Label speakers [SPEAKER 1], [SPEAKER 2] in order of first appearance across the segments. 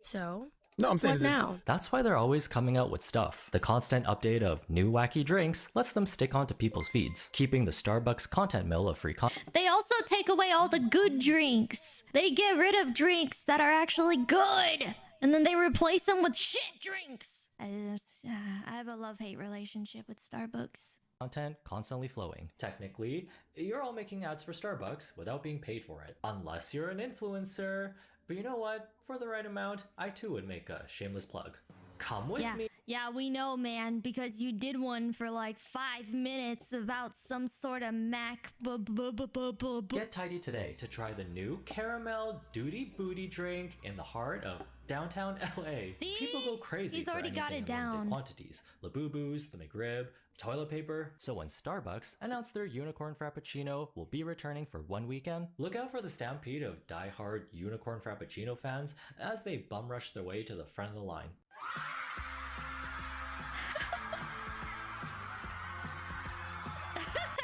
[SPEAKER 1] So,
[SPEAKER 2] No, I'm saying
[SPEAKER 1] what now?
[SPEAKER 3] That's why they're always coming out with stuff. The constant update of new wacky drinks lets them stick onto people's feeds, keeping the Starbucks content mill of free content.
[SPEAKER 4] They also take away all the good drinks. They get rid of drinks that are actually good, and then they replace them with shit drinks. I have a love-hate relationship with Starbucks.
[SPEAKER 3] Content constantly flowing. Technically, you're all making ads for Starbucks without being paid for it. Unless you're an influencer. But you know what? For the right amount, I too would make a shameless plug. Come with me.
[SPEAKER 4] Yeah, we know, man, because you did one for like 5 minutes about some sort of Mac.
[SPEAKER 3] Get tidy today to try the new caramel duty booty drink in the heart of downtown LA.
[SPEAKER 4] See?
[SPEAKER 3] People go crazy
[SPEAKER 4] He's
[SPEAKER 3] for
[SPEAKER 4] already got
[SPEAKER 3] anything
[SPEAKER 4] it
[SPEAKER 3] in limited
[SPEAKER 4] down.
[SPEAKER 3] quantities. Labubus, the McRib, toilet paper. So when Starbucks announced their Unicorn Frappuccino will be returning for one weekend, look out for the stampede of die-hard Unicorn Frappuccino fans as they bum rush their way to the front of the line.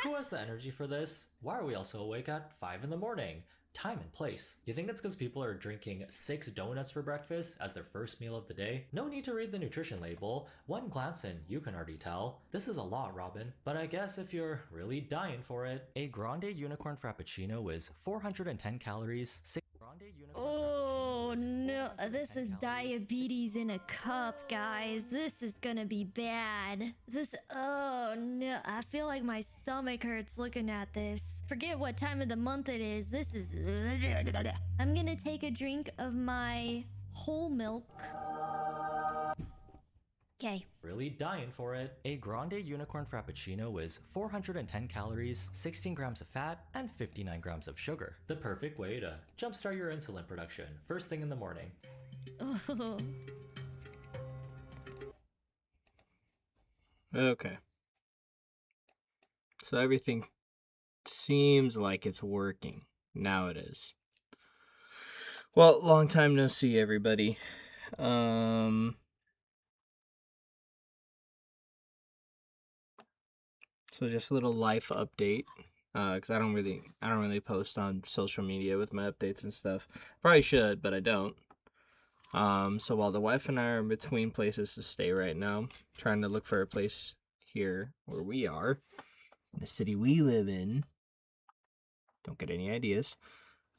[SPEAKER 3] Who has the energy for this? Why are we also awake at 5 in the morning? Time and place. You think it's because people are drinking 6 donuts for breakfast as their first meal of the day? No need to read the nutrition label. One glance and you can already tell. This is a lot, Robin. But I guess if you're really dying for it, a Grande Unicorn Frappuccino is 410 calories.
[SPEAKER 4] Oh no, this is diabetes in a cup, guys. This is gonna be bad. Oh no, I feel like my stomach hurts looking at this. Forget what time of the month it is. This is... I'm gonna take a drink of my whole milk. Okay.
[SPEAKER 3] Really dying for it. A Grande Unicorn Frappuccino is 410 calories, 16 grams of fat, and 59 grams of sugar. The perfect way to jumpstart your insulin production first thing in the morning.
[SPEAKER 4] Oh.
[SPEAKER 5] Okay. So everything seems like it's working. Now it is. Well, long time no see, everybody. So just a little life update, because I don't really post on social media with my updates and stuff. Probably should, but I don't. So while the wife and I are in between places to stay right now, trying to look for a place here where we are, in the city we live in. Don't get any ideas.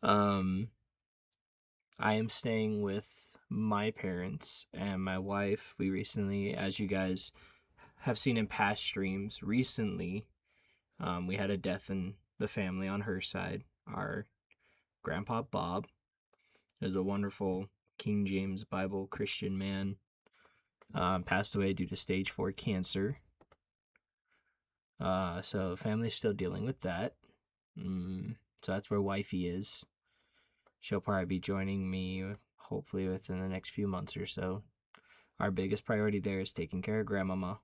[SPEAKER 5] I am staying with my parents and my wife. We recently, as you guys have seen in past streams, recently, we had a death in the family on her side. Our grandpa Bob is a wonderful King James Bible Christian man. Passed away due to stage 4 cancer. So family's still dealing with that. So that's where wifey is. She'll probably be joining me hopefully within the next few months or so. Our biggest priority there is taking care of grandmama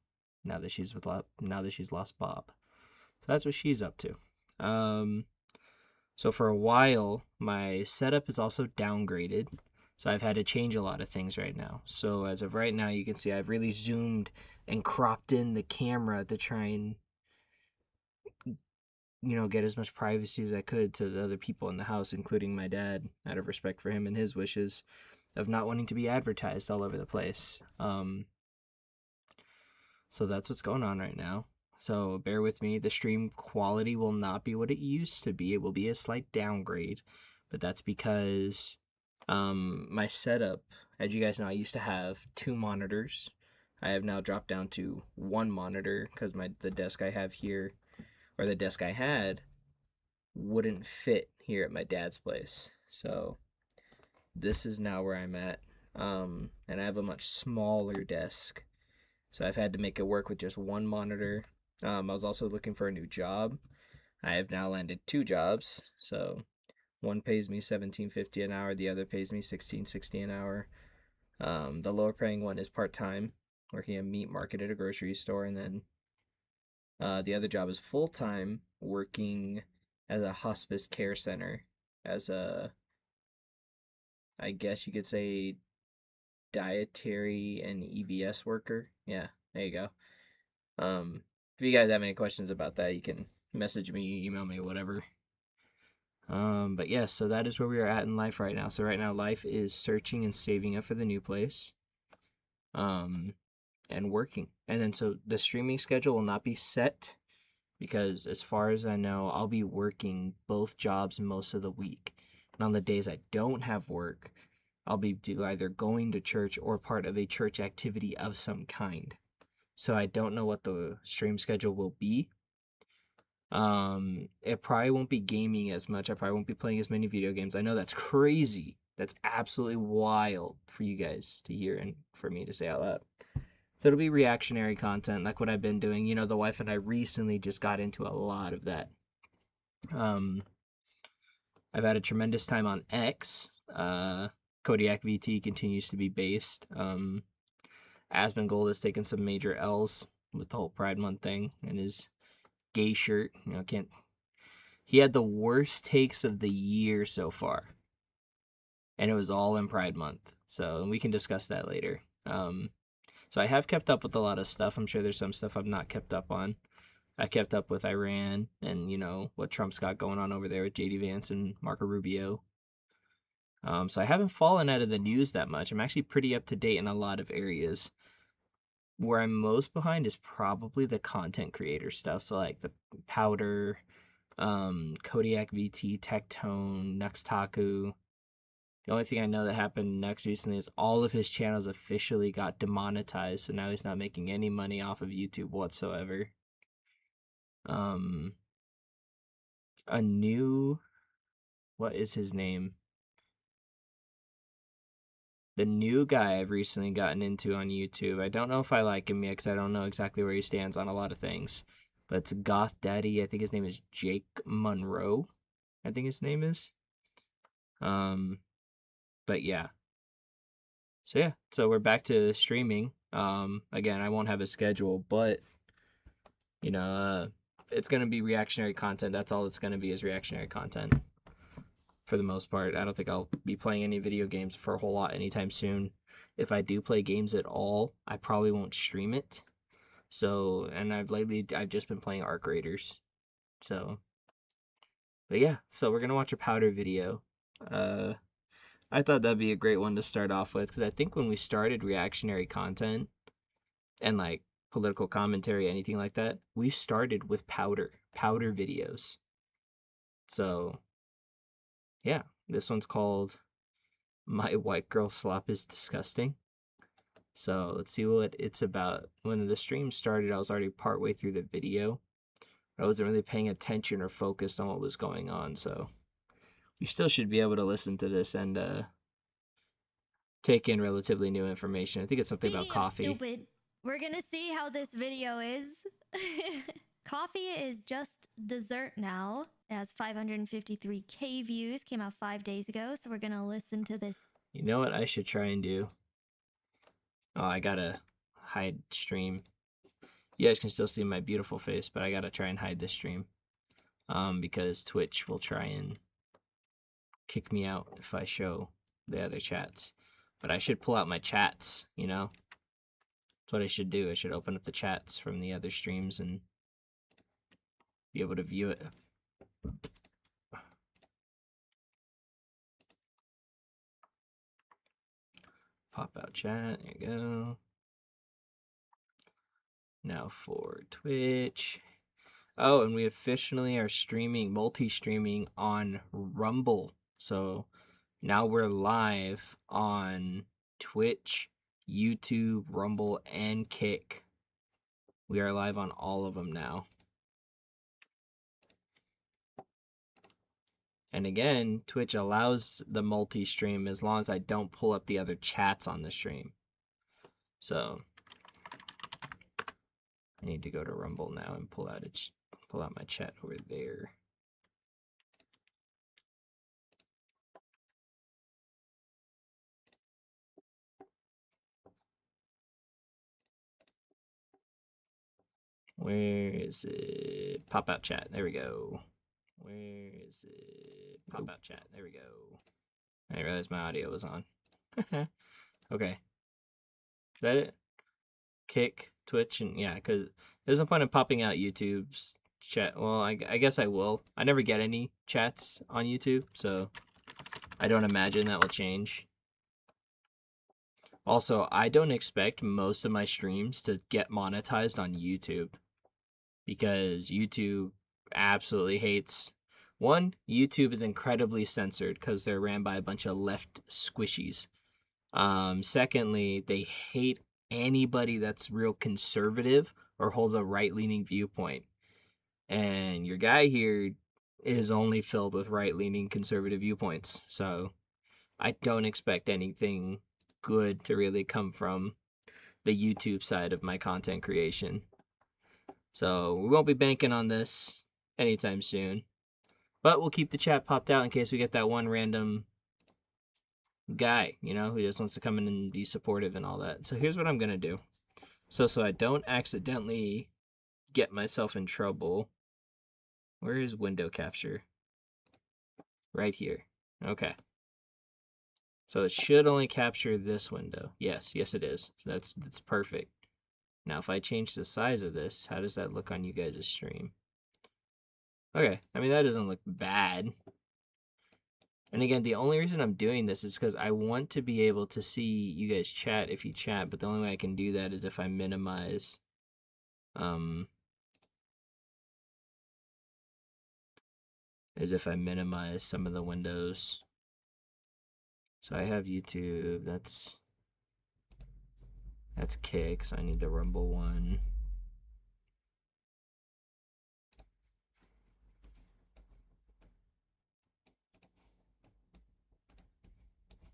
[SPEAKER 5] now that she's lost Bob. So that's what she's up to. So for a while, my setup is also downgraded. So I've had to change a lot of things right now. So as of right now, you can see I've really zoomed and cropped in the camera to try and, get as much privacy as I could to the other people in the house, including my dad, out of respect for him and his wishes of not wanting to be advertised all over the place. So that's what's going on right now. So bear with me. The stream quality will not be what it used to be. It will be a slight downgrade, but that's because my setup, as you guys know, I used to have 2 monitors. I have now dropped down to 1 monitor because the desk I have here, or the desk I had, wouldn't fit here at my dad's place. So this is now where I'm at, and I have a much smaller desk. So I've had to make it work with just 1 monitor. I was also looking for a new job. I have now landed 2 jobs. So one pays me $17.50 an hour. The other pays me $16.60 an hour. The lower paying one is part-time, working a meat market at a grocery store. And then the other job is full-time, working as a hospice care center as I guess you could say, dietary and EVS worker. Yeah, there you go. If you guys have any questions about that, you can message me, email me, whatever. But yeah, so that is where we are at in life right now. So right now, life is searching and saving up for the new place, and working. And then so the streaming schedule will not be set because, as far as I know, I'll be working both jobs most of the week. And on the days I don't have work, I'll be either going to church or part of a church activity of some kind. So I don't know what the stream schedule will be. It probably won't be gaming as much. I probably won't be playing as many video games. I know that's crazy. That's absolutely wild for you guys to hear and for me to say out loud. So it'll be reactionary content, like what I've been doing. You know, the wife and I recently just got into a lot of that. I've had a tremendous time on X. Kodiak VT continues to be based. Asmongold has taken some major L's with the whole Pride Month thing and his gay shirt. You know, he had the worst takes of the year so far. And it was all in Pride Month. So we can discuss that later. So I have kept up with a lot of stuff. I'm sure there's some stuff I've not kept up on. I kept up with Iran and, you know, what Trump's got going on over there with JD Vance and Marco Rubio. So I haven't fallen out of the news that much. I'm actually pretty up to date in a lot of areas. Where I'm most behind is probably the content creator stuff. So like the Powder, Kodiak VT, Tectone, Nuxtaku. The only thing I know that happened next recently is all of his channels officially got demonetized, so now he's not making any money off of YouTube whatsoever. What is his name? The new guy I've recently gotten into on YouTube. I don't know if I like him yet because I don't know exactly where he stands on a lot of things. But it's Goth Daddy. I think his name is Jake Monroe. I think his name is. But yeah. So yeah, so we're back to streaming. Again, I won't have a schedule, but you know, it's gonna be reactionary content. That's all it's gonna be, is reactionary content. For the most part, I don't think I'll be playing any video games for a whole lot anytime soon. If I do play games at all, I probably won't stream it. So, and I've just been playing Arc Raiders. So, but yeah, so we're gonna watch a Powder video. I thought that'd be a great one to start off with, because I think when we started reactionary content and like political commentary, anything like that, we started with powder videos. So yeah, this one's called My White Girl Slop is Disgusting. So let's see what it's about. When the stream started, I was already partway through the video. I wasn't really paying attention or focused on what was going on, so you still should be able to listen to this and take in relatively new information. I think it's something about coffee.
[SPEAKER 4] Stupid, we're gonna see how this video is. Coffee is just dessert now. It has 553k views. Came out 5 days ago, so we're gonna listen to this.
[SPEAKER 5] You know what I should try and do? Oh, I gotta hide stream. You guys can still see my beautiful face, but I gotta try and hide this stream. Because Twitch will try and kick me out if I show the other chats. But I should pull out my chats, you know? That's what I should do. I should open up the chats from the other streams and be able to view it. Pop out chat, there you go. Now for Twitch. Oh, and we officially are streaming, multi-streaming on Rumble. So now we're live on Twitch, YouTube, Rumble, and Kick. We are live on all of them now. And again, Twitch allows the multi-stream as long as I don't pull up the other chats on the stream. So I need to go to Rumble now and pull out my chat over there. Where is it? Pop out chat. There we go. Where is it? Pop out chat. There we go. I didn't realize my audio was on. Okay. Is that it? Kick, Twitch, and yeah, because there's no point in popping out YouTube's chat. Well, I guess I will. I never get any chats on YouTube, so I don't imagine that will change. Also, I don't expect most of my streams to get monetized on YouTube because YouTube absolutely hates. One, YouTube is incredibly censored because they're ran by a bunch of left squishies. Secondly, they hate anybody that's real conservative or holds a right-leaning viewpoint. And your guy here is only filled with right-leaning conservative viewpoints. So I don't expect anything good to really come from the YouTube side of my content creation. So we won't be banking on this anytime soon. But we'll keep the chat popped out in case we get that one random guy, you know, who just wants to come in and be supportive and all that. So here's what I'm going to do. So I don't accidentally get myself in trouble. Where is window capture? Right here. Okay. So it should only capture this window. Yes it is. So that's perfect. Now if I change the size of this, how does that look on you guys' stream? Okay, I mean that doesn't look bad. And again, the only reason I'm doing this is because I want to be able to see you guys chat if you chat, but the only way I can do that is if I minimize some of the windows. So I have YouTube, that's Kick, so I need the Rumble one.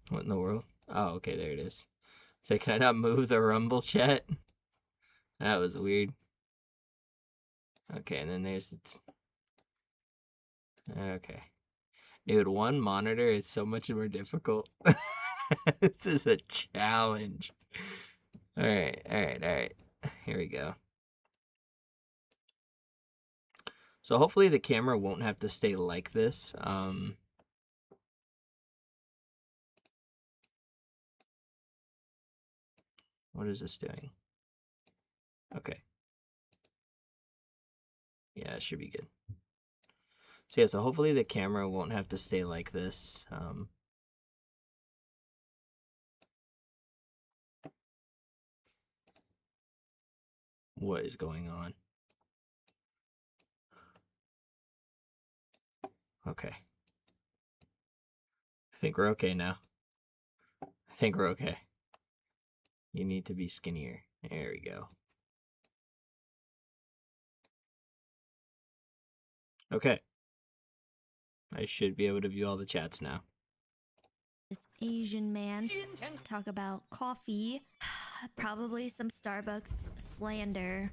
[SPEAKER 5] What in the world? Oh, okay, there it is. So can I not move the Rumble chat? That was weird. Okay, and then there's okay. Dude, one monitor is so much more difficult. This is a challenge. Alright. Here we go. So hopefully the camera won't have to stay like this. What is this doing? Okay. Yeah, it should be good. So yeah, so hopefully the camera won't have to stay like this. What is going on? Okay. I think we're okay now. I think we're okay. You need to be skinnier. There we go. Okay. I should be able to view all the chats now.
[SPEAKER 4] This Asian man talk about coffee. Probably some Starbucks slander.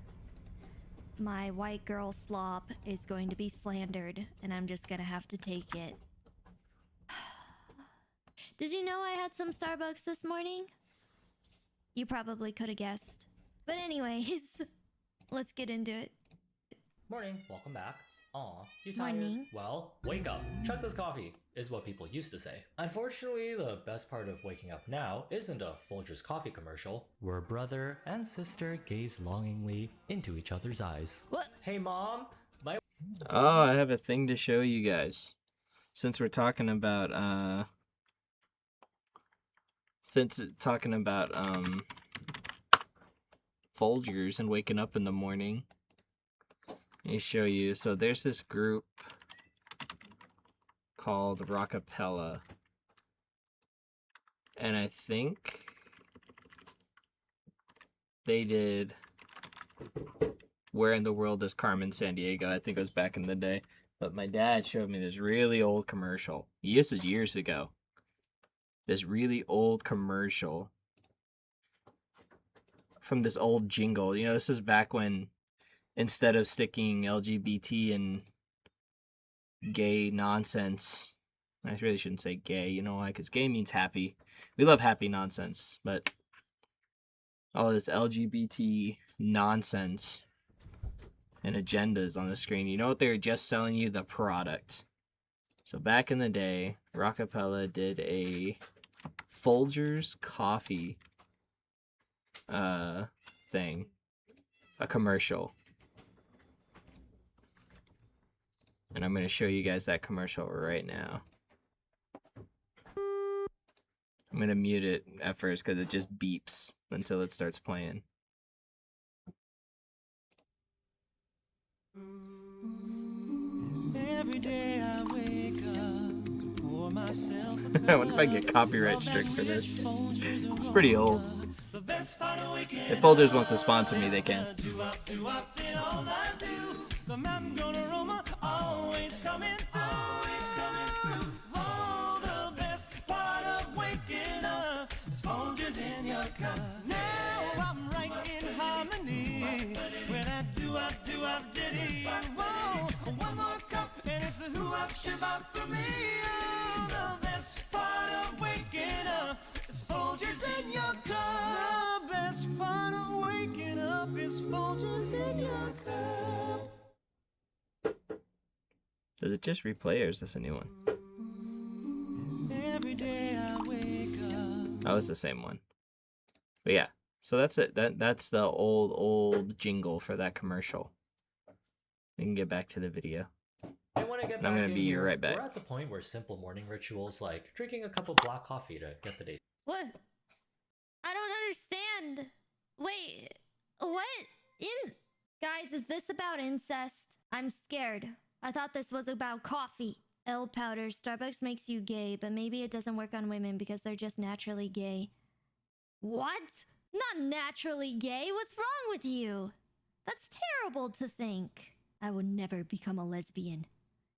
[SPEAKER 4] My white girl slop is going to be slandered, and I'm just gonna have to take it. Did you know I had some Starbucks this morning? You probably could have guessed. But anyways, let's get into it.
[SPEAKER 3] Morning, welcome back. Aw, you tired?
[SPEAKER 4] Morning.
[SPEAKER 3] Well, wake up. Chug this coffee, is what people used to say. Unfortunately, the best part of waking up now isn't a Folgers coffee commercial, where brother and sister gaze longingly into each other's eyes.
[SPEAKER 4] What?
[SPEAKER 3] Hey mom, my—
[SPEAKER 5] Oh, I have a thing to show you guys. Since we're talking about Folgers and waking up in the morning. Let me show you. So there's this group called Rockapella. And I think they did Where in the World is Carmen Sandiego? I think it was back in the day. But my dad showed me this really old commercial. This is years ago. This really old commercial from this old jingle. You know, this is back when instead of sticking LGBT and gay nonsense, I really shouldn't say gay, you know why? Because gay means happy. We love happy nonsense, but all this LGBT nonsense and agendas on the screen, you know what? They're just selling you the product. So back in the day, Rockapella did a Folgers coffee thing, a commercial. And I'm going to show you guys that commercial right now. I'm going to mute it at first because it just beeps until it starts playing.
[SPEAKER 1] Every day I wake up, pour myself
[SPEAKER 5] I wonder if I get copyright strict for this. It's pretty old. If Folgers wants to sponsor me, they can.
[SPEAKER 1] The mountain gonna roam, always coming through. Oh, the best part of waking up is Folgers in your cup. Now I'm right in harmony with that do-up ditty. Whoa, one more cup and it's a who-up ship-up for me. Oh, the best part of waking up is Folgers in your cup. The best part of waking up is Folgers in your cup.
[SPEAKER 5] Does it just replay or is this a new one?
[SPEAKER 1] Every day I wake up.
[SPEAKER 5] Oh, it's the same one. But yeah, so that's it. That's the old jingle for that commercial. We can get back to the video.
[SPEAKER 3] I want to get
[SPEAKER 5] I'm
[SPEAKER 3] back
[SPEAKER 5] gonna
[SPEAKER 3] in
[SPEAKER 5] be
[SPEAKER 3] here.
[SPEAKER 5] right back.
[SPEAKER 3] We're at the point where simple morning rituals like drinking a cup of black coffee to get the day.
[SPEAKER 4] What? I don't understand. Wait, what? Guys, is this about incest? I'm scared. I thought this was about coffee. L powder. Starbucks makes you gay, but maybe it doesn't work on women because they're just naturally gay. What? Not naturally gay? What's wrong with you? That's terrible to think. I would never become a lesbian.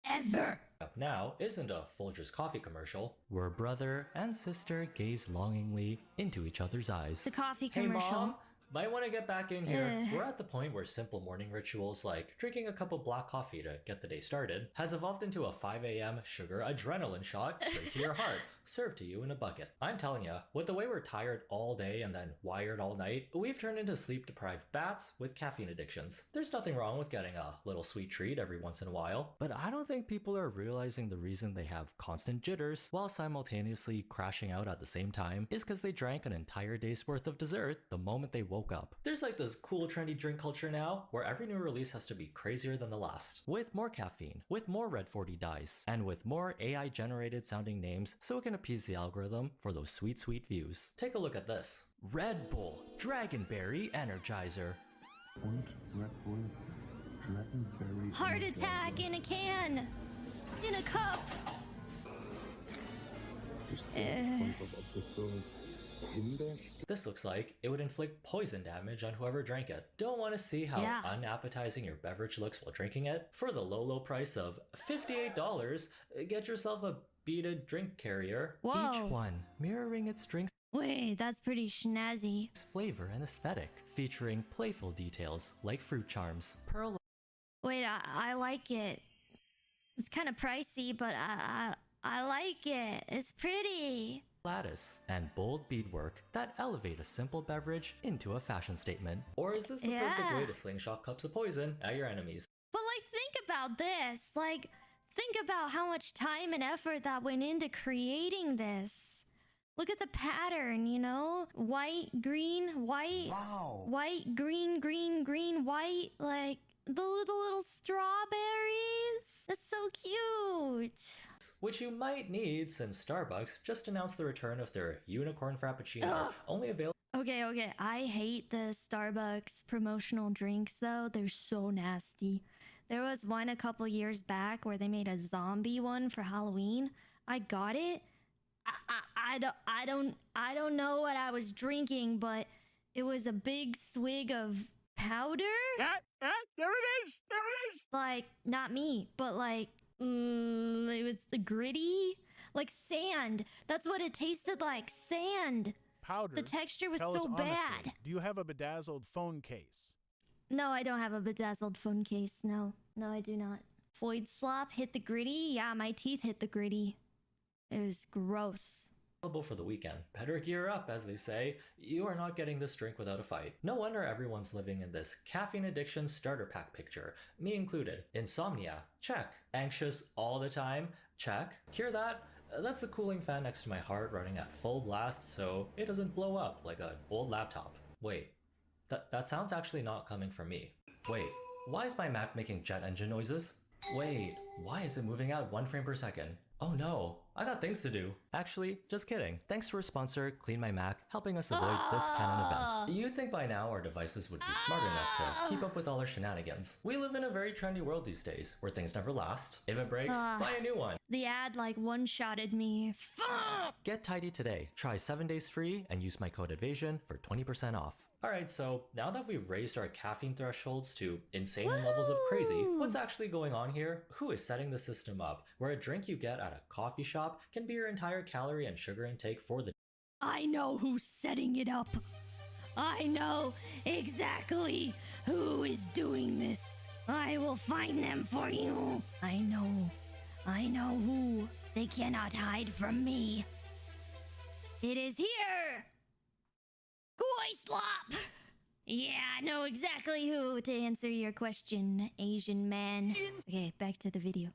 [SPEAKER 4] Ever.
[SPEAKER 3] Up now isn't a Folgers coffee commercial, where brother and sister gaze longingly into each other's eyes.
[SPEAKER 4] The coffee
[SPEAKER 3] Hey
[SPEAKER 4] commercial.
[SPEAKER 3] mom, might want to get back in here.
[SPEAKER 4] Ugh.
[SPEAKER 3] We're at the point where simple morning rituals like drinking a cup of black coffee to get the day started has evolved into a 5 a.m. sugar adrenaline shot straight to your heart, served to you in a bucket. I'm telling ya, with the way we're tired all day and then wired all night, we've turned into sleep-deprived bats with caffeine addictions. There's nothing wrong with getting a little sweet treat every once in a while, but I don't think people are realizing the reason they have constant jitters while simultaneously crashing out at the same time is because they drank an entire day's worth of dessert the moment they woke up. There's like this cool trendy drink culture now where every new release has to be crazier than the last, with more caffeine, with more red 40 dyes, and with more AI generated sounding names so it can appease the algorithm for those sweet views. Take a look at this. Red Bull Dragonberry Energizer.
[SPEAKER 2] Und Red Bull Dragonberry.
[SPEAKER 4] Heart attack in a can. In a cup.
[SPEAKER 2] Ob das so Himbeer.
[SPEAKER 3] This looks like it would inflict poison damage on whoever drank it. Don't want to see how
[SPEAKER 4] Yeah.
[SPEAKER 3] unappetizing your beverage looks while drinking it? For the low price of $58, get yourself a beaded drink carrier.
[SPEAKER 4] Whoa.
[SPEAKER 3] Each one mirroring its drink's
[SPEAKER 4] Wait, that's pretty snazzy.
[SPEAKER 3] flavor and aesthetic, featuring playful details like fruit charms, pearl
[SPEAKER 4] Wait, I like it. It's kind of pricey, but I like it. It's pretty.
[SPEAKER 3] lattice, and bold beadwork that elevate a simple beverage into a fashion statement. Or is this the perfect way
[SPEAKER 4] Yeah.
[SPEAKER 3] to slingshot cups of poison at your enemies?
[SPEAKER 4] But like, think about this. Like, think about how much time and effort that went into creating this. Look at the pattern, you know? White, green, white.
[SPEAKER 2] Wow.
[SPEAKER 4] White, green, green, green, white. Like, the little strawberries. That's so cute.
[SPEAKER 3] Which you might need since Starbucks just announced the return of their Unicorn Frappuccino,
[SPEAKER 4] Ugh.
[SPEAKER 3] only available
[SPEAKER 4] Okay. I hate the Starbucks promotional drinks though. They're so nasty. There was one a couple years back where they made a zombie one for Halloween. I got it. I don't know what I was drinking, but it was a big swig of powder.
[SPEAKER 1] There it is!
[SPEAKER 4] Like, not me, but like, it was the gritty, like sand. That's what it tasted like, sand.
[SPEAKER 6] Powder.
[SPEAKER 4] The texture was
[SPEAKER 6] Tell us
[SPEAKER 4] so
[SPEAKER 6] honestly,
[SPEAKER 4] bad.
[SPEAKER 6] do you have a bedazzled phone case?
[SPEAKER 4] No, I don't have a bedazzled phone case. No, I do not. Floyd slop hit the gritty. Yeah, my teeth hit the gritty. It was gross.
[SPEAKER 3] for the weekend. Better gear up, as they say. You are not getting this drink without a fight. No wonder everyone's living in this caffeine addiction starter pack picture, me included. Insomnia? Check. Anxious all the time? Check. Hear that? That's the cooling fan next to my heart running at full blast so it doesn't blow up like an old laptop. Wait, that sound's actually not coming from me. Wait, why is my Mac making jet engine noises? Wait, why is it moving out 1 frame per second? Oh no, I got things to do. Actually, just kidding. Thanks to our sponsor, Clean My Mac, helping us avoid this canon event. You'd think by now our devices would be smart enough to keep up with all our shenanigans. We live in a very trendy world these days, where things never last. If it breaks, buy a new one.
[SPEAKER 4] The ad like one-shotted me. Fuck!
[SPEAKER 3] Get Tidy today. Try 7 days free and use my code EVASION for 20% off. Alright, so now that we've raised our caffeine thresholds to insane levels of crazy, what's actually going on here? Who is setting the system up where a drink you get at a coffee shop can be your entire calorie and sugar intake for the
[SPEAKER 4] I know who's setting it up. I know exactly who is doing this. I will find them for you. I know who. They cannot hide from me. It is here. Slop. Yeah, I know exactly who to answer your question, Asian man. Okay, back to the video.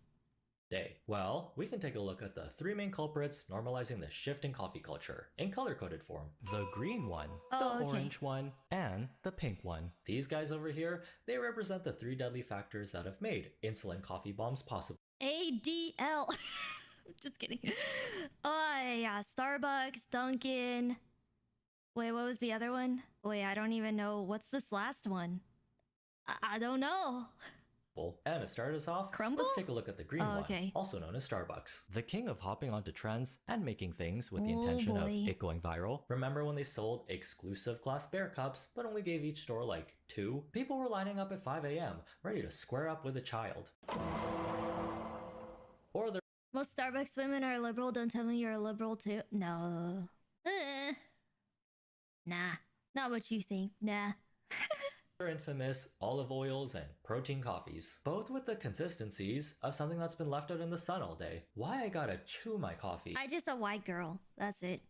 [SPEAKER 3] day. Well, we can take a look at the 3 main culprits normalizing the shift in coffee culture in color-coded form. The green one,
[SPEAKER 4] Oh,
[SPEAKER 3] the
[SPEAKER 4] okay.
[SPEAKER 3] orange one, and the pink one. These guys over here, they represent the 3 deadly factors that have made insulin coffee bombs possible.
[SPEAKER 4] ADL. Just kidding. Oh, yeah. Starbucks, Dunkin'. Wait, what was the other one? Wait, I don't even know. What's this last one? I don't know.
[SPEAKER 3] And to start us off,
[SPEAKER 4] Crumble?
[SPEAKER 3] let's take a look at the green
[SPEAKER 4] Oh,
[SPEAKER 3] one,
[SPEAKER 4] okay.
[SPEAKER 3] also known as Starbucks. The king of hopping onto trends and making things with the
[SPEAKER 4] Oh,
[SPEAKER 3] intention of
[SPEAKER 4] boy.
[SPEAKER 3] it going viral. Remember when they sold exclusive glass bear cups, but only gave each store like 2? People were lining up at 5 a.m., ready to square up with a child. Or the
[SPEAKER 4] Most Starbucks women are liberal. Don't tell me you're a liberal too. No. Nah. Not what you think. Nah.
[SPEAKER 3] infamous olive oils and protein coffees, both with the consistencies of something that's been left out in the sun all day. Why I gotta chew my coffee?
[SPEAKER 4] I just a white girl. That's it.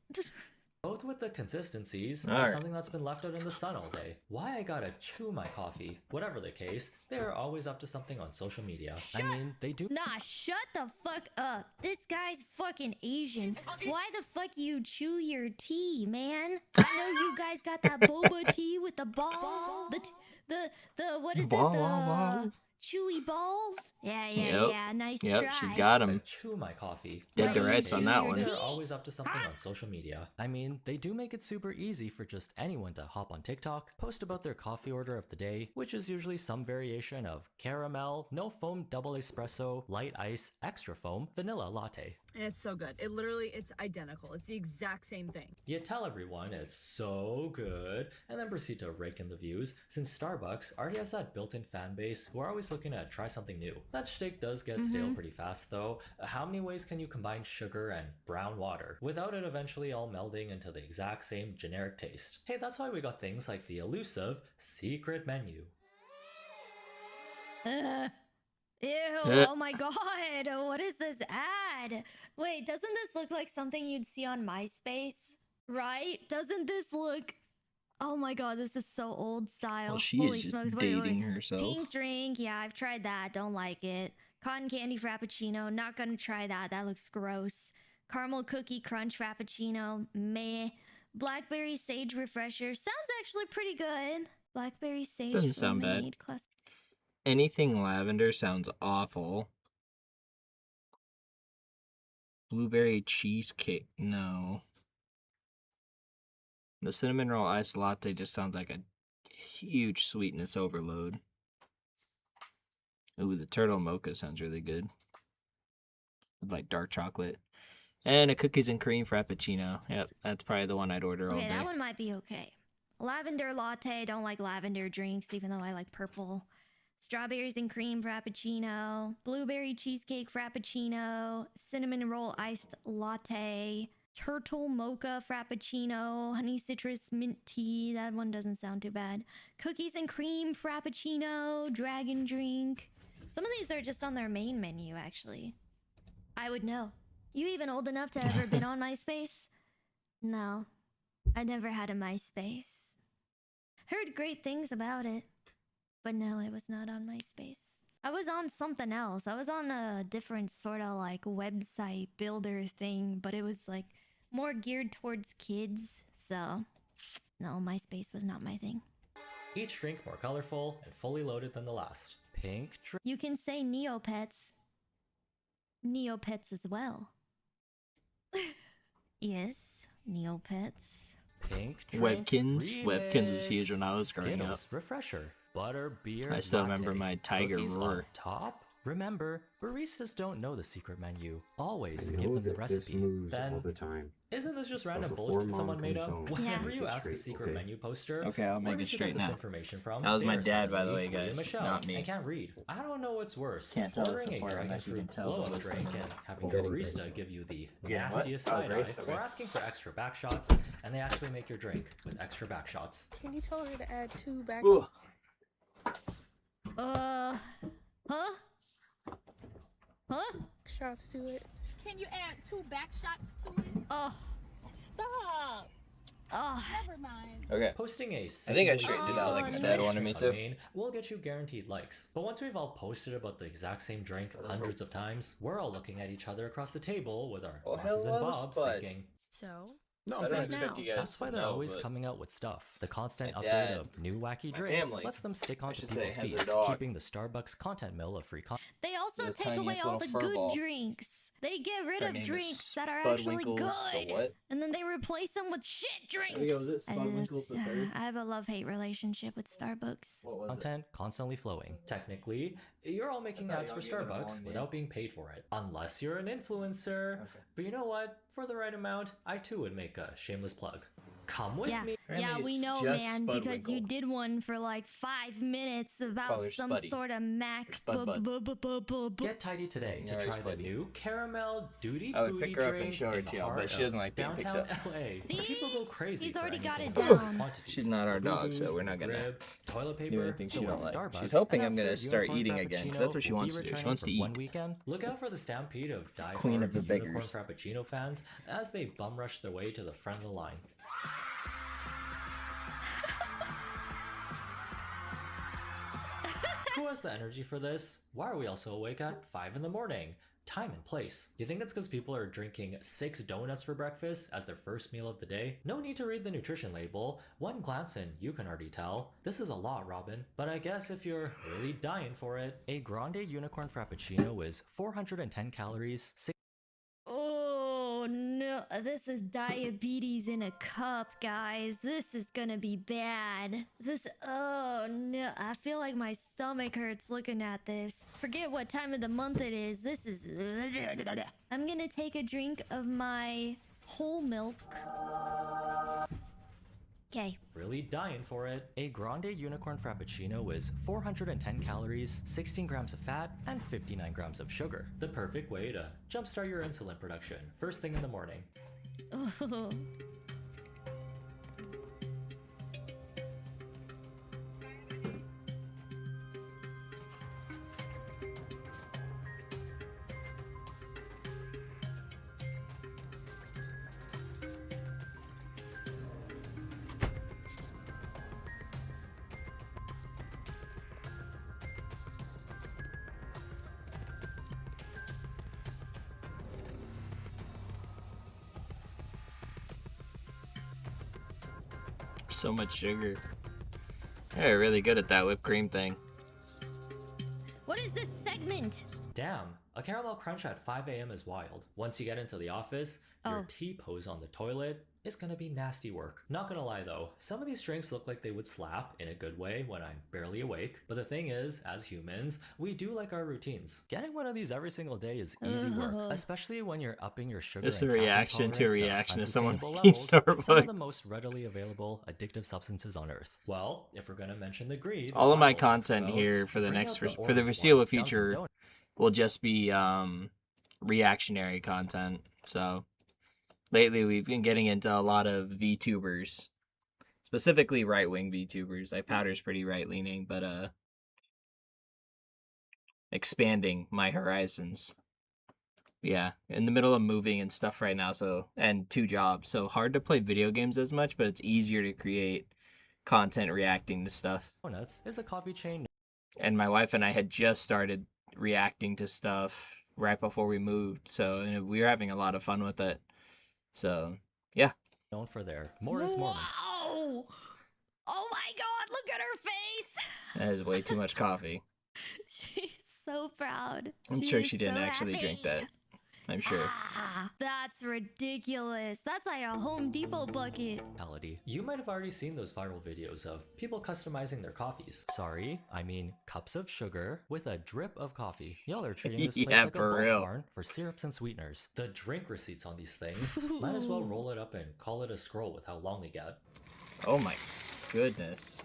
[SPEAKER 3] Both with the consistencies of
[SPEAKER 5] Alright.
[SPEAKER 3] something that's been left out in the sun all day. Why I gotta chew my coffee? Whatever the case, they are always up to something on social media. I mean, they do.
[SPEAKER 4] Nah, shut the fuck up. This guy's fucking Asian. Why the fuck you chew your tea, man? I know you guys got that boba tea with the balls. The what is it? The chewy balls? Yeah,
[SPEAKER 5] Yep.
[SPEAKER 4] nice
[SPEAKER 5] Yep,
[SPEAKER 4] try.
[SPEAKER 5] she's got
[SPEAKER 3] Gotta
[SPEAKER 5] him.
[SPEAKER 3] chew my coffee.
[SPEAKER 5] Dead to
[SPEAKER 3] Whatever the
[SPEAKER 5] rights on
[SPEAKER 3] case,
[SPEAKER 5] that one.
[SPEAKER 3] They're always up to something on social media. I mean, they do make it super easy for just anyone to hop on TikTok, post about their coffee order of the day, which is usually some variation of caramel, no foam double espresso, light ice, extra foam, vanilla latte.
[SPEAKER 7] And it's so good. It's identical. It's the exact same thing.
[SPEAKER 3] You tell everyone it's so good, and then proceed to rake in the views, since Starbucks already has that built-in fan base who are always looking to try something new. That shtick does get stale pretty fast though. How many ways can you combine sugar and brown water without it eventually all melding into the exact same generic taste? Hey, that's why we got things like the elusive secret menu.
[SPEAKER 4] Ew,
[SPEAKER 5] Eh.
[SPEAKER 4] oh my god, what is this ad? Wait, doesn't this look like something you'd see on MySpace? Right? Doesn't this look... Oh my god, this is so old style.
[SPEAKER 5] Well, she
[SPEAKER 4] Holy
[SPEAKER 5] is just
[SPEAKER 4] smokes,
[SPEAKER 5] dating herself.
[SPEAKER 4] Pink drink, yeah, I've tried that, don't like it. Cotton candy frappuccino, not gonna try that, that looks gross. Caramel cookie crunch frappuccino, meh. Blackberry sage refresher, sounds actually pretty good. Blackberry sage
[SPEAKER 5] Doesn't sound bad.
[SPEAKER 4] lemonade class.
[SPEAKER 5] Anything lavender sounds awful. Blueberry cheesecake, no. The cinnamon roll iced latte just sounds like a huge sweetness overload. Ooh, the turtle mocha sounds really good. With like dark chocolate. And a cookies and cream frappuccino. Yep, that's probably the one I'd order all
[SPEAKER 4] Okay,
[SPEAKER 5] day.
[SPEAKER 4] that one might be okay. Lavender latte. Don't like lavender drinks, even though I like purple. Strawberries and cream frappuccino. Blueberry cheesecake frappuccino. Cinnamon roll iced latte. Turtle mocha frappuccino. Honey citrus mint tea. That one doesn't sound too bad. Cookies and cream frappuccino. Dragon drink. Some of these are just on their main menu, actually. I would know. You even old enough to ever been on MySpace? No. I never had a MySpace. Heard great things about it. But no, I was not on MySpace. I was on something else. I was on a different sort of like website builder thing, but it was like more geared towards kids. So, no, MySpace was not my thing.
[SPEAKER 3] Each drink more colorful and fully loaded than the last. Pink drink.
[SPEAKER 4] You can say Neopets. Neopets as well. Yes, Neopets.
[SPEAKER 3] Pink drink.
[SPEAKER 5] Webkins. Webkins was huge when I was
[SPEAKER 3] remix.
[SPEAKER 5] growing up.
[SPEAKER 3] Skittles Refresher. Butter beer.
[SPEAKER 5] I still remember
[SPEAKER 3] latte.
[SPEAKER 5] my Tiger
[SPEAKER 3] Cookies
[SPEAKER 5] Roar.
[SPEAKER 3] on top. Remember, baristas don't know the secret menu. Always
[SPEAKER 2] I
[SPEAKER 3] give
[SPEAKER 2] know
[SPEAKER 3] them the
[SPEAKER 2] that this
[SPEAKER 3] recipe.
[SPEAKER 2] moves
[SPEAKER 3] Then
[SPEAKER 2] all the time.
[SPEAKER 3] isn't this just random
[SPEAKER 2] Also,
[SPEAKER 3] bullshit
[SPEAKER 2] before
[SPEAKER 3] someone
[SPEAKER 2] Mom
[SPEAKER 3] made
[SPEAKER 2] comes
[SPEAKER 3] up?
[SPEAKER 2] home,
[SPEAKER 3] Whenever
[SPEAKER 2] make
[SPEAKER 3] you
[SPEAKER 2] it
[SPEAKER 3] ask a
[SPEAKER 2] straight,
[SPEAKER 3] secret
[SPEAKER 2] okay?
[SPEAKER 3] menu poster,
[SPEAKER 5] Okay, I'll
[SPEAKER 3] where
[SPEAKER 5] make
[SPEAKER 3] did
[SPEAKER 5] it
[SPEAKER 3] you get
[SPEAKER 5] straight
[SPEAKER 3] this
[SPEAKER 5] now.
[SPEAKER 3] information from?
[SPEAKER 5] That was my
[SPEAKER 3] They are
[SPEAKER 5] dad, by the
[SPEAKER 3] suddenly
[SPEAKER 5] way,
[SPEAKER 3] William
[SPEAKER 5] guys,
[SPEAKER 3] Michelle.
[SPEAKER 5] not me.
[SPEAKER 3] I can't read. I don't know what's worse.
[SPEAKER 5] Can't tell us
[SPEAKER 3] Ordering a
[SPEAKER 5] before
[SPEAKER 3] dragon
[SPEAKER 5] unless you can
[SPEAKER 3] fruit
[SPEAKER 5] tell
[SPEAKER 3] blow
[SPEAKER 5] the
[SPEAKER 3] up drink
[SPEAKER 5] listener.
[SPEAKER 3] and having a
[SPEAKER 2] Getting
[SPEAKER 3] barista give you the
[SPEAKER 5] Getting what?
[SPEAKER 3] nastiest
[SPEAKER 5] Oh,
[SPEAKER 3] side eye,
[SPEAKER 5] Grace, okay.
[SPEAKER 3] or asking for extra back shots, and they actually make your drink with extra back shots.
[SPEAKER 8] Can you tell her to add 2 back
[SPEAKER 5] Ooh.
[SPEAKER 4] Huh? Huh?
[SPEAKER 8] shots to it?
[SPEAKER 9] Can you add 2 back shots to it?
[SPEAKER 4] Oh,
[SPEAKER 9] Stop.
[SPEAKER 4] oh.
[SPEAKER 9] Never mind.
[SPEAKER 5] Okay.
[SPEAKER 3] Posting a
[SPEAKER 5] think I straightened
[SPEAKER 4] it out like my dad
[SPEAKER 5] wanted me to.
[SPEAKER 3] will get you guaranteed likes. But once we've all posted about the exact same drink hundreds of times, we're all looking at each other across the table with our
[SPEAKER 5] Oh,
[SPEAKER 3] glasses and
[SPEAKER 5] hello,
[SPEAKER 3] bobs
[SPEAKER 5] Spud.
[SPEAKER 3] thinking,
[SPEAKER 8] So,
[SPEAKER 6] No,
[SPEAKER 5] I
[SPEAKER 6] I'm
[SPEAKER 5] don't
[SPEAKER 6] fine
[SPEAKER 5] expect
[SPEAKER 8] now.
[SPEAKER 5] you guys
[SPEAKER 3] that's why
[SPEAKER 5] to
[SPEAKER 3] they're
[SPEAKER 5] know,
[SPEAKER 3] always
[SPEAKER 5] but
[SPEAKER 3] coming out with stuff. The constant
[SPEAKER 5] my
[SPEAKER 3] update
[SPEAKER 5] dad,
[SPEAKER 3] of new wacky
[SPEAKER 5] my
[SPEAKER 3] drinks
[SPEAKER 5] family,
[SPEAKER 3] lets them stick onto
[SPEAKER 5] should say,
[SPEAKER 3] people's
[SPEAKER 5] has their
[SPEAKER 3] feeds,
[SPEAKER 5] dog.
[SPEAKER 3] keeping the Starbucks content mill of free content.
[SPEAKER 4] They also
[SPEAKER 5] The
[SPEAKER 4] take away
[SPEAKER 5] tiniest
[SPEAKER 4] all the
[SPEAKER 5] little fur
[SPEAKER 4] good
[SPEAKER 5] ball.
[SPEAKER 4] drinks. They get rid
[SPEAKER 5] Her
[SPEAKER 4] of
[SPEAKER 5] name is
[SPEAKER 4] drinks that are actually
[SPEAKER 5] Spudwinkles the
[SPEAKER 4] good.
[SPEAKER 5] what?
[SPEAKER 4] And then they replace them with shit drinks.
[SPEAKER 5] There you go, is it
[SPEAKER 4] And
[SPEAKER 5] Spudwinkles the third?
[SPEAKER 4] I have a love-hate relationship with Starbucks.
[SPEAKER 5] What was it?
[SPEAKER 3] Content constantly flowing. Technically, you're all making
[SPEAKER 5] I thought
[SPEAKER 3] ads
[SPEAKER 5] you
[SPEAKER 3] for
[SPEAKER 5] all gave it a
[SPEAKER 3] Starbucks
[SPEAKER 5] long name.
[SPEAKER 3] without being paid for it. Unless you're an influencer.
[SPEAKER 5] Okay.
[SPEAKER 3] But you know what? For the right amount, I too would make a shameless plug. Come with
[SPEAKER 4] Yeah.
[SPEAKER 3] me.
[SPEAKER 4] Yeah,
[SPEAKER 5] Apparently
[SPEAKER 4] we
[SPEAKER 5] it's
[SPEAKER 4] know,
[SPEAKER 5] just
[SPEAKER 4] man, because you
[SPEAKER 5] Spudwinkle.
[SPEAKER 4] did one for like 5 minutes
[SPEAKER 5] Call
[SPEAKER 4] about
[SPEAKER 5] her
[SPEAKER 4] some
[SPEAKER 5] Spuddy.
[SPEAKER 4] sort of Mac.
[SPEAKER 5] Spud Bud.
[SPEAKER 3] Get tidy today to
[SPEAKER 5] Alright,
[SPEAKER 3] try the
[SPEAKER 5] Spuddy.
[SPEAKER 3] new caramel duty
[SPEAKER 5] I would
[SPEAKER 3] booty
[SPEAKER 5] pick her up and
[SPEAKER 3] drink
[SPEAKER 5] show her
[SPEAKER 3] in
[SPEAKER 5] to
[SPEAKER 3] the
[SPEAKER 5] y'all, but
[SPEAKER 3] heart
[SPEAKER 5] she doesn't
[SPEAKER 3] of
[SPEAKER 5] like being picked
[SPEAKER 3] downtown
[SPEAKER 5] up.
[SPEAKER 3] LA.
[SPEAKER 4] See?
[SPEAKER 3] People go crazy.
[SPEAKER 4] He's
[SPEAKER 3] for
[SPEAKER 4] already got
[SPEAKER 3] anything
[SPEAKER 4] it
[SPEAKER 3] from
[SPEAKER 4] down.
[SPEAKER 3] quantities,
[SPEAKER 5] She's not our dog, so
[SPEAKER 3] boo-boos,
[SPEAKER 5] we're not gonna
[SPEAKER 3] rib, toilet
[SPEAKER 5] do
[SPEAKER 3] paper.
[SPEAKER 5] anything
[SPEAKER 3] So
[SPEAKER 5] she
[SPEAKER 3] when
[SPEAKER 5] don't like.
[SPEAKER 3] Starbucks
[SPEAKER 5] She's hoping I'm
[SPEAKER 3] announced
[SPEAKER 5] gonna
[SPEAKER 3] their
[SPEAKER 5] start
[SPEAKER 3] unicorn
[SPEAKER 5] eating again, 'cause
[SPEAKER 3] frappuccino
[SPEAKER 5] that's what she
[SPEAKER 3] will be
[SPEAKER 5] wants to do. She
[SPEAKER 3] returning
[SPEAKER 5] wants
[SPEAKER 3] for
[SPEAKER 5] to
[SPEAKER 3] one
[SPEAKER 5] eat.
[SPEAKER 3] weekend, look out for the stampede of die
[SPEAKER 5] Queen of the
[SPEAKER 3] unicorn
[SPEAKER 5] beggars.
[SPEAKER 3] frappuccino fans as they bum rush their way to the front of the line. Who has the energy for this? Why are we also awake at 5 in the morning? Time and place. You think it's because people are drinking 6 donuts for breakfast as their first meal of the day? No need to read the nutrition label. One glance and you can already tell. This is a lot, Robin. But I guess if you're really dying for it, a grande unicorn frappuccino is 410 calories,
[SPEAKER 4] Oh no, this is diabetes in a cup, guys. This is gonna be bad. Oh no, I feel like my stomach hurts looking at this. Forget what time of the month it is. This is. I'm gonna take a drink of my whole milk. Okay.
[SPEAKER 3] really dying for it. A grande unicorn frappuccino is 410 calories, 16 grams of fat, and 59 grams of sugar. The perfect way to jumpstart your insulin production first thing in the morning.
[SPEAKER 4] Oh.
[SPEAKER 5] So much sugar. You're really good at that whipped cream thing.
[SPEAKER 4] What is this segment?
[SPEAKER 3] Damn, a caramel crunch at 5 a.m. is wild. Once you get into the office, your
[SPEAKER 4] Oh.
[SPEAKER 3] T-pose on the toilet is gonna be nasty work. Not gonna lie though, some of these drinks look like they would slap in a good way when I'm barely awake. But the thing is, as humans, we do like our routines. Getting one of these every single day is easy work, especially when you're upping your sugar
[SPEAKER 5] Just
[SPEAKER 3] and
[SPEAKER 5] a
[SPEAKER 3] caffeine
[SPEAKER 5] reaction to a
[SPEAKER 3] tolerance
[SPEAKER 5] reaction to someone
[SPEAKER 3] unsustainable
[SPEAKER 5] eating
[SPEAKER 3] levels with some of the
[SPEAKER 5] Starbucks.
[SPEAKER 3] most readily available addictive substances on earth. Well, if we're gonna mention the greed,
[SPEAKER 5] All of my
[SPEAKER 3] Bible talks
[SPEAKER 5] content
[SPEAKER 3] about,
[SPEAKER 5] here for the
[SPEAKER 3] bring
[SPEAKER 5] next
[SPEAKER 3] out the
[SPEAKER 5] for the
[SPEAKER 3] orange
[SPEAKER 5] foreseeable
[SPEAKER 3] one, Dunkin'
[SPEAKER 5] future
[SPEAKER 3] Donuts.
[SPEAKER 5] will just be reactionary content. So lately we've been getting into a lot of VTubers, specifically right-wing VTubers. Like Powder's pretty right-leaning, but expanding my horizons. Yeah, in the middle of moving and stuff right now, so and 2 jobs, so hard to play video games as much, but it's easier to create content reacting to stuff.
[SPEAKER 3] Donuts is a coffee chain
[SPEAKER 5] And my wife and I had just started reacting to stuff right before we moved, so and we were having a lot of fun with it. So yeah,
[SPEAKER 3] known for their more is more.
[SPEAKER 4] Wow! Oh my god, look at her face!
[SPEAKER 5] that is way too much coffee.
[SPEAKER 4] so proud.
[SPEAKER 5] I'm sure
[SPEAKER 4] is
[SPEAKER 5] she didn't
[SPEAKER 4] so
[SPEAKER 5] actually drink
[SPEAKER 4] happy.
[SPEAKER 5] that. I'm sure.
[SPEAKER 4] Ah, that's ridiculous. That's like a Home Depot bucket.
[SPEAKER 3] Reality. You might have already seen those viral videos of people customizing their coffees. Sorry, I mean cups of sugar with a drip of coffee. Y'all are treating this place
[SPEAKER 5] Yeah,
[SPEAKER 3] like a
[SPEAKER 5] for
[SPEAKER 3] bulk
[SPEAKER 5] real.
[SPEAKER 3] barn for syrups and sweeteners. The drink receipts on these things might as well roll it up and call it a scroll with how long they get.
[SPEAKER 5] Oh my goodness.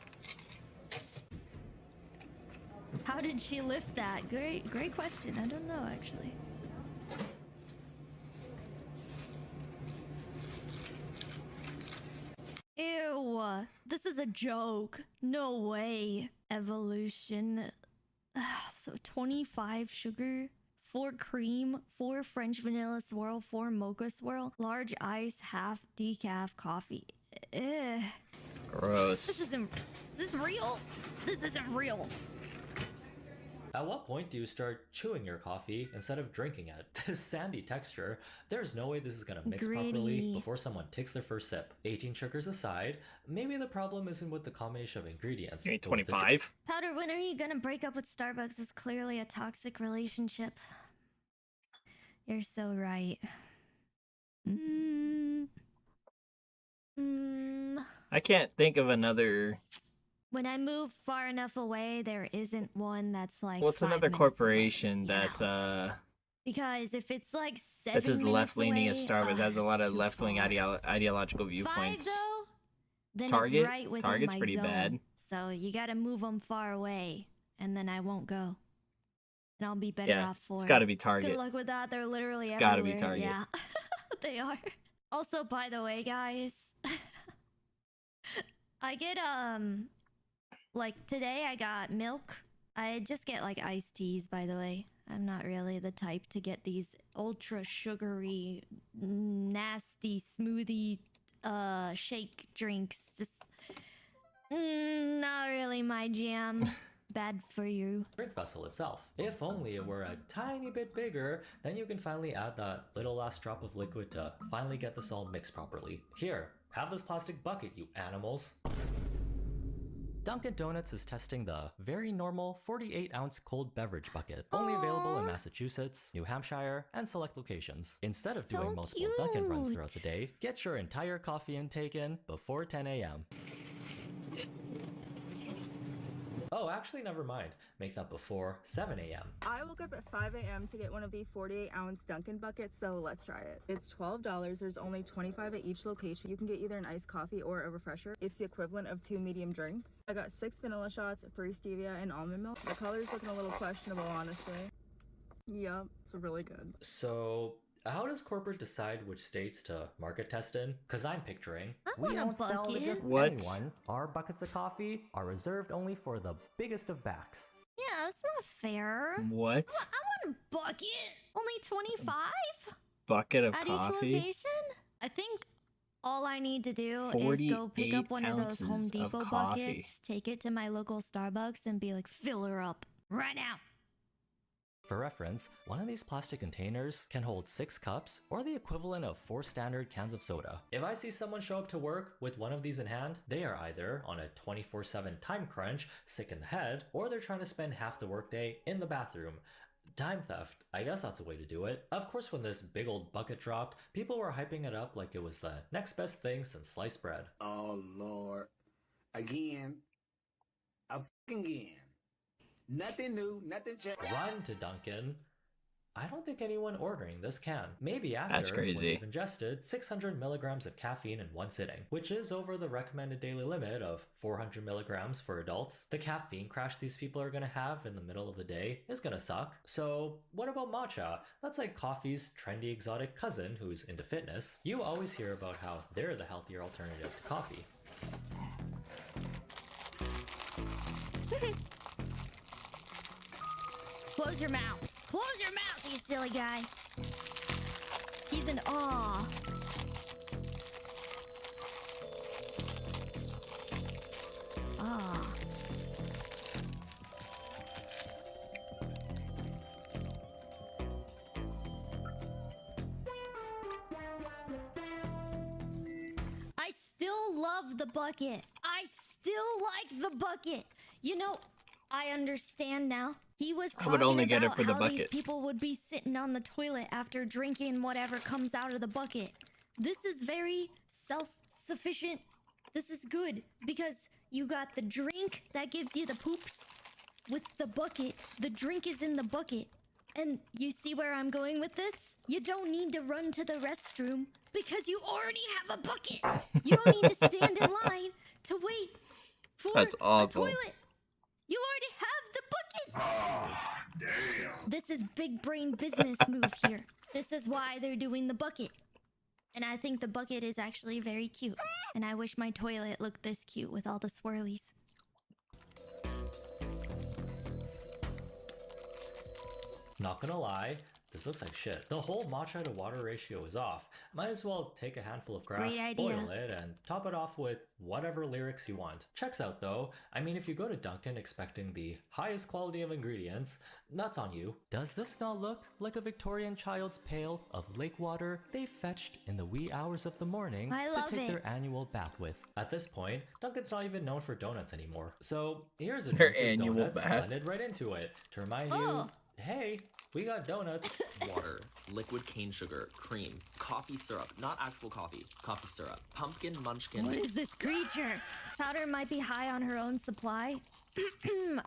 [SPEAKER 4] How did she lift that? Great question. I don't know actually. Ew, this is a joke. No way. Evolution. So 25 sugar, 4 cream, 4 French vanilla swirl, 4 mocha swirl, large ice, half decaf coffee. This
[SPEAKER 5] Gross.
[SPEAKER 4] isn't. This real? This isn't real.
[SPEAKER 3] At what point do you start chewing your coffee instead of drinking it? This sandy texture, there's no way this is gonna mix properly
[SPEAKER 4] Gritty.
[SPEAKER 3] before someone takes their first sip. 18 sugars aside, maybe the problem isn't with the combination of ingredients.
[SPEAKER 5] You ain't
[SPEAKER 3] but with the
[SPEAKER 5] 25?
[SPEAKER 4] Powder, when are you gonna break up with Starbucks? Is clearly a toxic relationship. You're so right.
[SPEAKER 5] I can't think of another.
[SPEAKER 4] When I move far enough away, there isn't one that's like.
[SPEAKER 5] Well, it's
[SPEAKER 4] 5
[SPEAKER 5] another
[SPEAKER 4] minutes
[SPEAKER 5] corporation
[SPEAKER 4] away, you
[SPEAKER 5] that's
[SPEAKER 4] know? Because if it's like 7
[SPEAKER 5] that's as
[SPEAKER 4] minutes
[SPEAKER 5] left leaning
[SPEAKER 4] away,
[SPEAKER 5] as Starbucks. Has a lot of
[SPEAKER 4] too
[SPEAKER 5] left wing
[SPEAKER 4] far.
[SPEAKER 5] ideological
[SPEAKER 4] 5
[SPEAKER 5] viewpoints.
[SPEAKER 4] though, then
[SPEAKER 5] Target?
[SPEAKER 4] it's right within
[SPEAKER 5] Target's
[SPEAKER 4] my
[SPEAKER 5] pretty
[SPEAKER 4] zone.
[SPEAKER 5] bad.
[SPEAKER 4] So you gotta move them far away, and then I won't go, and I'll be better
[SPEAKER 5] Yeah,
[SPEAKER 4] off for
[SPEAKER 5] it's
[SPEAKER 4] it.
[SPEAKER 5] got to be
[SPEAKER 4] Good
[SPEAKER 5] Target.
[SPEAKER 4] luck with that. They're literally
[SPEAKER 5] It's gotta be
[SPEAKER 4] everywhere.
[SPEAKER 5] Target.
[SPEAKER 4] Yeah, they are. Also, by the way, guys, I get like today I got milk. I just get like iced teas, by the way. I'm not really the type to get these ultra sugary, nasty smoothie shake drinks. Just not really my jam. Bad for you.
[SPEAKER 3] drink vessel itself. If only it were a tiny bit bigger, then you can finally add that little last drop of liquid to finally get this all mixed properly. Here, have this plastic bucket, you animals. Dunkin' Donuts is testing the very normal 48-ounce cold beverage bucket, only available in
[SPEAKER 4] Aw.
[SPEAKER 3] Massachusetts, New Hampshire, and select locations. Instead of
[SPEAKER 4] So
[SPEAKER 3] doing multiple Dunkin' runs
[SPEAKER 4] cute.
[SPEAKER 3] throughout the day, get your entire coffee intake in before 10 a.m. Oh, actually, never mind. Make that before 7 a.m.
[SPEAKER 7] I woke up at 5 a.m. to get one of the 48-ounce Dunkin' buckets, so let's try it. It's $12. There's only 25 at each location. You can get either an iced coffee or a refresher. It's the equivalent of 2 medium drinks. I got 6 vanilla shots, 3 stevia, and almond milk. The color's looking a little questionable, honestly. Yep, it's really good.
[SPEAKER 3] So, how does corporate decide which states to market test in? Because I'm picturing.
[SPEAKER 4] I want a bucket.
[SPEAKER 5] What?
[SPEAKER 3] anyone. Our buckets of coffee are reserved only for the biggest of backs.
[SPEAKER 4] Yeah, that's not fair.
[SPEAKER 5] What?
[SPEAKER 4] I want a bucket. Only 25
[SPEAKER 5] Bucket of
[SPEAKER 4] at each
[SPEAKER 5] coffee?
[SPEAKER 4] location. I think all I need to do is go pick
[SPEAKER 5] 48
[SPEAKER 4] up one of those Home
[SPEAKER 5] ounces of
[SPEAKER 4] Depot
[SPEAKER 5] coffee.
[SPEAKER 4] buckets, take it to my local Starbucks, and be like, fill her up right now.
[SPEAKER 3] For reference, one of these plastic containers can hold 6 cups, or the equivalent of 4 standard cans of soda. If I see someone show up to work with one of these in hand, they are either on a 24/7 time crunch, sick in the head, or they're trying to spend half the workday in the bathroom. Time theft, I guess that's a way to do it. Of course, when this big old bucket dropped, people were hyping it up like it was the next best thing since sliced bread.
[SPEAKER 10] Oh Lord. Again. Again. Nothing new, nothing changed.
[SPEAKER 3] Run to Dunkin'. I don't think anyone ordering this can. Maybe after
[SPEAKER 5] That's crazy.
[SPEAKER 3] when you've ingested 600 milligrams of caffeine in one sitting, which is over the recommended daily limit of 400 milligrams for adults. The caffeine crash these people are gonna have in the middle of the day is gonna suck. So what about matcha? That's like coffee's trendy exotic cousin who's into fitness. You always hear about how they're the healthier alternative to coffee.
[SPEAKER 4] Close your mouth. Close your mouth, you silly guy. He's in awe. Ah. I still love the bucket. I still like the bucket. You know, I understand now. He was
[SPEAKER 5] I
[SPEAKER 4] talking
[SPEAKER 5] would only get it
[SPEAKER 4] about
[SPEAKER 5] for the
[SPEAKER 4] how
[SPEAKER 5] bucket.
[SPEAKER 4] these people would be sitting on the toilet after drinking whatever comes out of the bucket. This is very self-sufficient. This is good because you got the drink that gives you the poops with the bucket. The drink is in the bucket. And you see where I'm going with this? You don't need to run to the restroom because you already have a bucket. You don't need to stand in line to wait for
[SPEAKER 5] That's
[SPEAKER 4] a
[SPEAKER 5] awful.
[SPEAKER 4] toilet. You already have the bucket. This is big brain business move here. This is why they're doing the bucket. And I think the bucket is actually very cute. And I wish my toilet looked this cute with all the swirlies.
[SPEAKER 3] Not gonna lie, this looks like shit. The whole matcha to water ratio is off. Might as well take a handful of grass,
[SPEAKER 4] Great idea.
[SPEAKER 3] boil it, and top it off with whatever lyrics you want. Checks out though. I mean, if you go to Dunkin' expecting the highest quality of ingredients, that's on you. Does this not look like a Victorian child's pail of lake water they fetched in the wee hours of the morning
[SPEAKER 4] I love
[SPEAKER 3] to take
[SPEAKER 4] it.
[SPEAKER 3] their annual bath with? At this point, Dunkin's not even known for donuts anymore. So here's a
[SPEAKER 5] Their
[SPEAKER 3] drink with
[SPEAKER 5] annual
[SPEAKER 3] donuts
[SPEAKER 5] bath.
[SPEAKER 3] blended right into it to remind
[SPEAKER 4] Oh.
[SPEAKER 3] you, hey, we got donuts.
[SPEAKER 11] Water, liquid cane sugar, cream, coffee syrup, not actual coffee, coffee syrup, pumpkin munchkin.
[SPEAKER 4] What is this creature? Powder might be high on her own supply.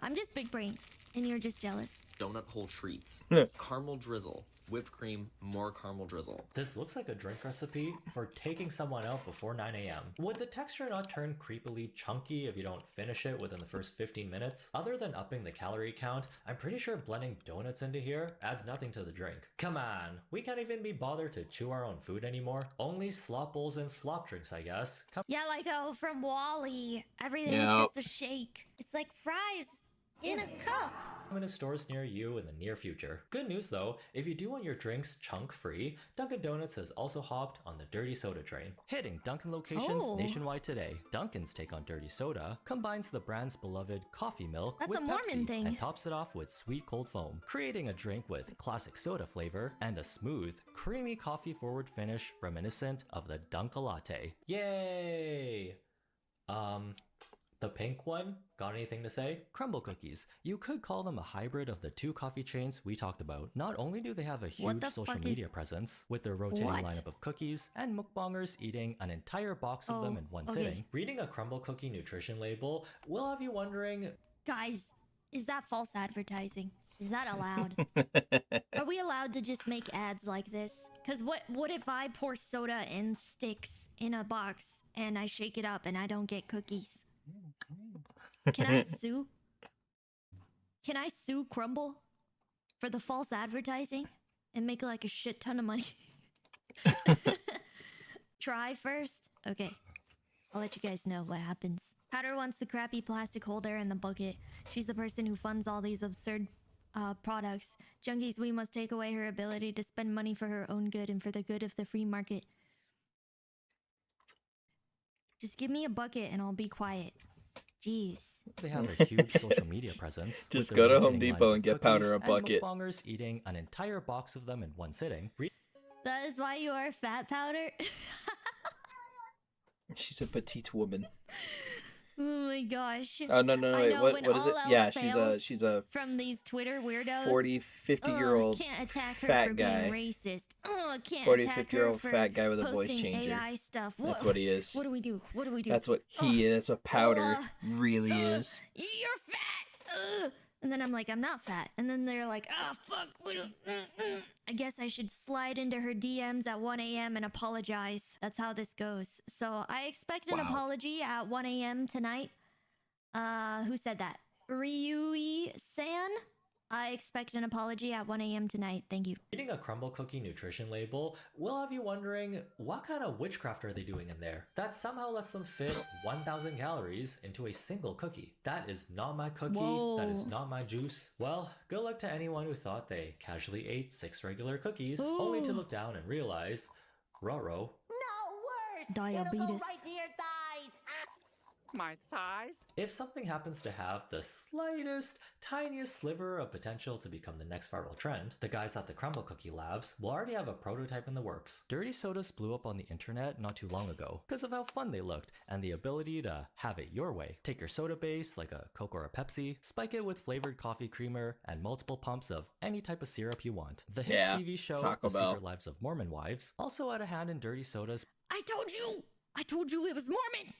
[SPEAKER 4] I'm just big brain, and you're just jealous.
[SPEAKER 11] Donut hole treats, caramel drizzle, whipped cream, more caramel drizzle.
[SPEAKER 3] This looks like a drink recipe for taking someone out before 9 a.m. Would the texture not turn creepily chunky if you don't finish it within the first 15 minutes? Other than upping the calorie count, I'm pretty sure blending donuts into here adds nothing to the drink. Come on, we can't even be bothered to chew our own food anymore. Only slop bowls and slop drinks, I guess. Come
[SPEAKER 4] Yeah, like from Wall-E. Everything's
[SPEAKER 5] Yeah.
[SPEAKER 4] just a shake. It's like fries in a cup.
[SPEAKER 3] into stores near you in the near future. Good news though, if you do want your drinks chunk free, Dunkin' Donuts has also hopped on the dirty soda train. Hitting Dunkin' locations
[SPEAKER 4] Oh.
[SPEAKER 3] nationwide today, Dunkin's take on dirty soda combines the brand's beloved coffee milk
[SPEAKER 4] That's
[SPEAKER 3] with
[SPEAKER 4] a Mormon
[SPEAKER 3] Pepsi
[SPEAKER 4] thing.
[SPEAKER 3] and tops it off with sweet cold foam, creating a drink with classic soda flavor and a smooth, creamy coffee forward finish reminiscent of the Dunkin' latte. Yay! The pink one? Got anything to say? Crumble cookies. You could call them a hybrid of the two coffee chains we talked about. Not only do they have a
[SPEAKER 4] What
[SPEAKER 3] huge
[SPEAKER 4] the
[SPEAKER 3] social
[SPEAKER 4] fuck
[SPEAKER 3] media
[SPEAKER 4] is-
[SPEAKER 3] presence with their rotating
[SPEAKER 4] What?
[SPEAKER 3] lineup of cookies and mukbangers eating an entire box of them
[SPEAKER 4] Oh,
[SPEAKER 3] in one
[SPEAKER 4] okay.
[SPEAKER 3] sitting, reading a crumble cookie nutrition label will have you wondering,
[SPEAKER 4] Guys, is that false advertising? Is that allowed? Are we allowed to just make ads like this? Because what if I pour soda in sticks in a box and I shake it up and I don't get cookies? Can I sue? Can I sue Crumble for the false advertising and make like a shit ton of money? Try first? Okay. I'll let you guys know what happens. Powder wants the crappy plastic holder and the bucket. She's the person who funds all these absurd products. Junkies, we must take away her ability to spend money for her own good and for the good of the free market. Just give me a bucket and I'll be quiet. Jeez.
[SPEAKER 3] they have a huge social media presence. with
[SPEAKER 5] Just
[SPEAKER 3] their
[SPEAKER 5] go to Home
[SPEAKER 3] rotating
[SPEAKER 5] Depot
[SPEAKER 3] lineup
[SPEAKER 5] and
[SPEAKER 3] of
[SPEAKER 5] get Powder a
[SPEAKER 3] cookies and
[SPEAKER 5] bucket.
[SPEAKER 3] mukbangers eating an entire box of them in one sitting.
[SPEAKER 4] That is why you are fat, Powder?
[SPEAKER 5] She's a petite woman.
[SPEAKER 4] Oh my gosh.
[SPEAKER 5] Oh no,
[SPEAKER 4] I
[SPEAKER 5] wait,
[SPEAKER 4] know,
[SPEAKER 5] what
[SPEAKER 4] when
[SPEAKER 5] is it?
[SPEAKER 4] all else
[SPEAKER 5] Yeah,
[SPEAKER 4] fails
[SPEAKER 5] she's a
[SPEAKER 4] from these Twitter weirdos.
[SPEAKER 5] 40, 50-year-old
[SPEAKER 4] can't attack her
[SPEAKER 5] fat
[SPEAKER 4] for
[SPEAKER 5] guy.
[SPEAKER 4] being racist. Oh, can't
[SPEAKER 5] 40,
[SPEAKER 4] attack
[SPEAKER 5] 50-year-old
[SPEAKER 4] her for
[SPEAKER 5] fat guy with a voice
[SPEAKER 4] posting
[SPEAKER 5] changer.
[SPEAKER 4] AI stuff.
[SPEAKER 5] That's what he is.
[SPEAKER 4] What do we do? What do we do?
[SPEAKER 5] That's what that's what Powder really is.
[SPEAKER 4] You're fat. Ugh. And then I'm like, I'm not fat. And then they're like, ah, fuck. I guess I should slide into her DMs at 1 a.m. and apologize. That's how this goes. So I expect an
[SPEAKER 5] Wow.
[SPEAKER 4] apology at 1 a.m. tonight. Who said that? Ryui-san? I expect an apology at 1 a.m. tonight. Thank you.
[SPEAKER 3] Reading a crumble cookie nutrition label will have you wondering, what kind of witchcraft are they doing in there that somehow lets them fit 1,000 calories into a single cookie? That is not my cookie. That is
[SPEAKER 4] Whoa.
[SPEAKER 3] not my juice. Well, good luck to anyone who thought they casually ate 6 regular cookies, only to
[SPEAKER 4] Ooh.
[SPEAKER 3] look down and realize, ruh-roh,
[SPEAKER 4] Diabetes.
[SPEAKER 12] My thighs?
[SPEAKER 3] If something happens to have the slightest, tiniest sliver of potential to become the next viral trend, the guys at the Crumble Cookie Labs will already have a prototype in the works. Dirty sodas blew up on the internet not too long ago because of how fun they looked and the ability to have it your way. Take your soda base, like a Coke or a Pepsi, spike it with flavored coffee creamer, and multiple pumps of any type of syrup you want. The hit
[SPEAKER 5] Yeah,
[SPEAKER 3] TV show
[SPEAKER 5] Taco
[SPEAKER 3] The
[SPEAKER 5] Bell.
[SPEAKER 3] Secret Lives of Mormon Wives also had a hand in dirty sodas.
[SPEAKER 4] I told you it was Mormon.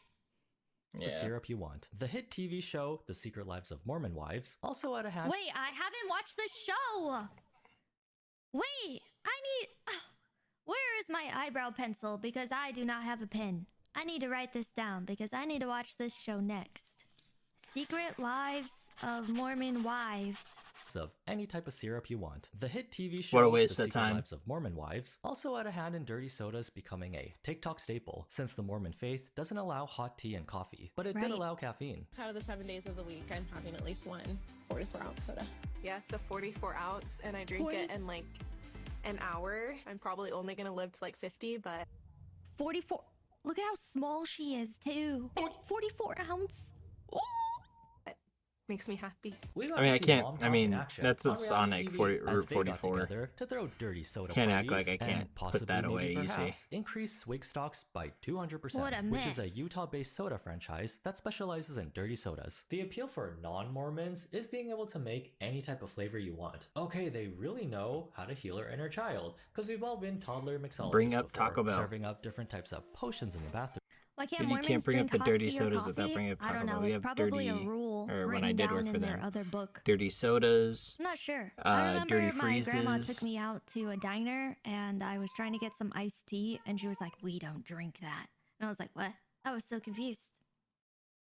[SPEAKER 3] The syrup you want. The hit TV show The Secret Lives of Mormon Wives also had a hand.
[SPEAKER 4] Wait, I haven't watched this show. Wait, I need. Where is my eyebrow pencil? Because I do not have a pen. I need to write this down because I need to watch this show next. Secret Lives of Mormon Wives.
[SPEAKER 3] Of any type of syrup you want. The hit TV show
[SPEAKER 5] What a waste
[SPEAKER 3] The
[SPEAKER 5] of
[SPEAKER 3] Secret
[SPEAKER 5] time.
[SPEAKER 3] Lives of Mormon Wives also had a hand in dirty sodas becoming a TikTok staple, since the Mormon faith doesn't allow hot tea and coffee, but it did
[SPEAKER 4] Right.
[SPEAKER 3] allow caffeine.
[SPEAKER 8] Out of the 7 days of the week, I'm having at least one 44-ounce soda.
[SPEAKER 13] Yeah, so 44 ounce, and I drink it in like an hour. I'm probably only gonna live to like 50, but
[SPEAKER 4] 44. Look at how small she is, too. 44 ounce.
[SPEAKER 13] makes me happy.
[SPEAKER 3] We got
[SPEAKER 5] I mean,
[SPEAKER 3] to
[SPEAKER 5] I
[SPEAKER 3] see
[SPEAKER 5] can't-
[SPEAKER 3] Mom
[SPEAKER 5] I
[SPEAKER 3] Talk
[SPEAKER 5] mean,
[SPEAKER 3] in action
[SPEAKER 5] that's a
[SPEAKER 3] on reality
[SPEAKER 5] Sonic
[SPEAKER 3] TV
[SPEAKER 5] 40
[SPEAKER 3] as
[SPEAKER 5] Route
[SPEAKER 3] they got
[SPEAKER 5] 44.
[SPEAKER 3] together to throw dirty soda
[SPEAKER 5] Can't act
[SPEAKER 3] parties
[SPEAKER 5] like I
[SPEAKER 3] and
[SPEAKER 5] can't put
[SPEAKER 3] possibly
[SPEAKER 5] that away
[SPEAKER 3] maybe
[SPEAKER 5] easy.
[SPEAKER 3] perhaps increase Swig stocks by 200%,
[SPEAKER 4] What a
[SPEAKER 3] which is a
[SPEAKER 4] mess.
[SPEAKER 3] Utah-based soda franchise that specializes in dirty sodas. The appeal for non-Mormons is being able to make any type of flavor you want. Okay, they really know how to heal our inner child, because we've all been toddler mixologists
[SPEAKER 5] Bring up
[SPEAKER 3] before,
[SPEAKER 5] Taco Bell.
[SPEAKER 3] serving up different types of potions in the bathroom.
[SPEAKER 4] Why can't
[SPEAKER 5] You
[SPEAKER 4] Mormons
[SPEAKER 5] can't bring up
[SPEAKER 4] drink
[SPEAKER 5] the
[SPEAKER 4] hot
[SPEAKER 5] dirty
[SPEAKER 4] tea or
[SPEAKER 5] sodas without
[SPEAKER 4] coffee?
[SPEAKER 5] bringing up
[SPEAKER 4] I
[SPEAKER 5] Taco
[SPEAKER 4] don't know.
[SPEAKER 5] Bell. We
[SPEAKER 4] It's
[SPEAKER 5] have
[SPEAKER 4] probably
[SPEAKER 5] dirty,
[SPEAKER 4] a rule
[SPEAKER 5] or when
[SPEAKER 4] written
[SPEAKER 5] I did
[SPEAKER 4] down
[SPEAKER 5] work for
[SPEAKER 4] in their
[SPEAKER 5] them,
[SPEAKER 4] other book.
[SPEAKER 5] dirty sodas.
[SPEAKER 4] I'm not sure. I remember
[SPEAKER 5] dirty
[SPEAKER 4] my grandma took
[SPEAKER 5] freezes.
[SPEAKER 4] me out to a diner and I was trying to get some iced tea and she was like, "We don't drink that." And I was like, "What?" I was so confused.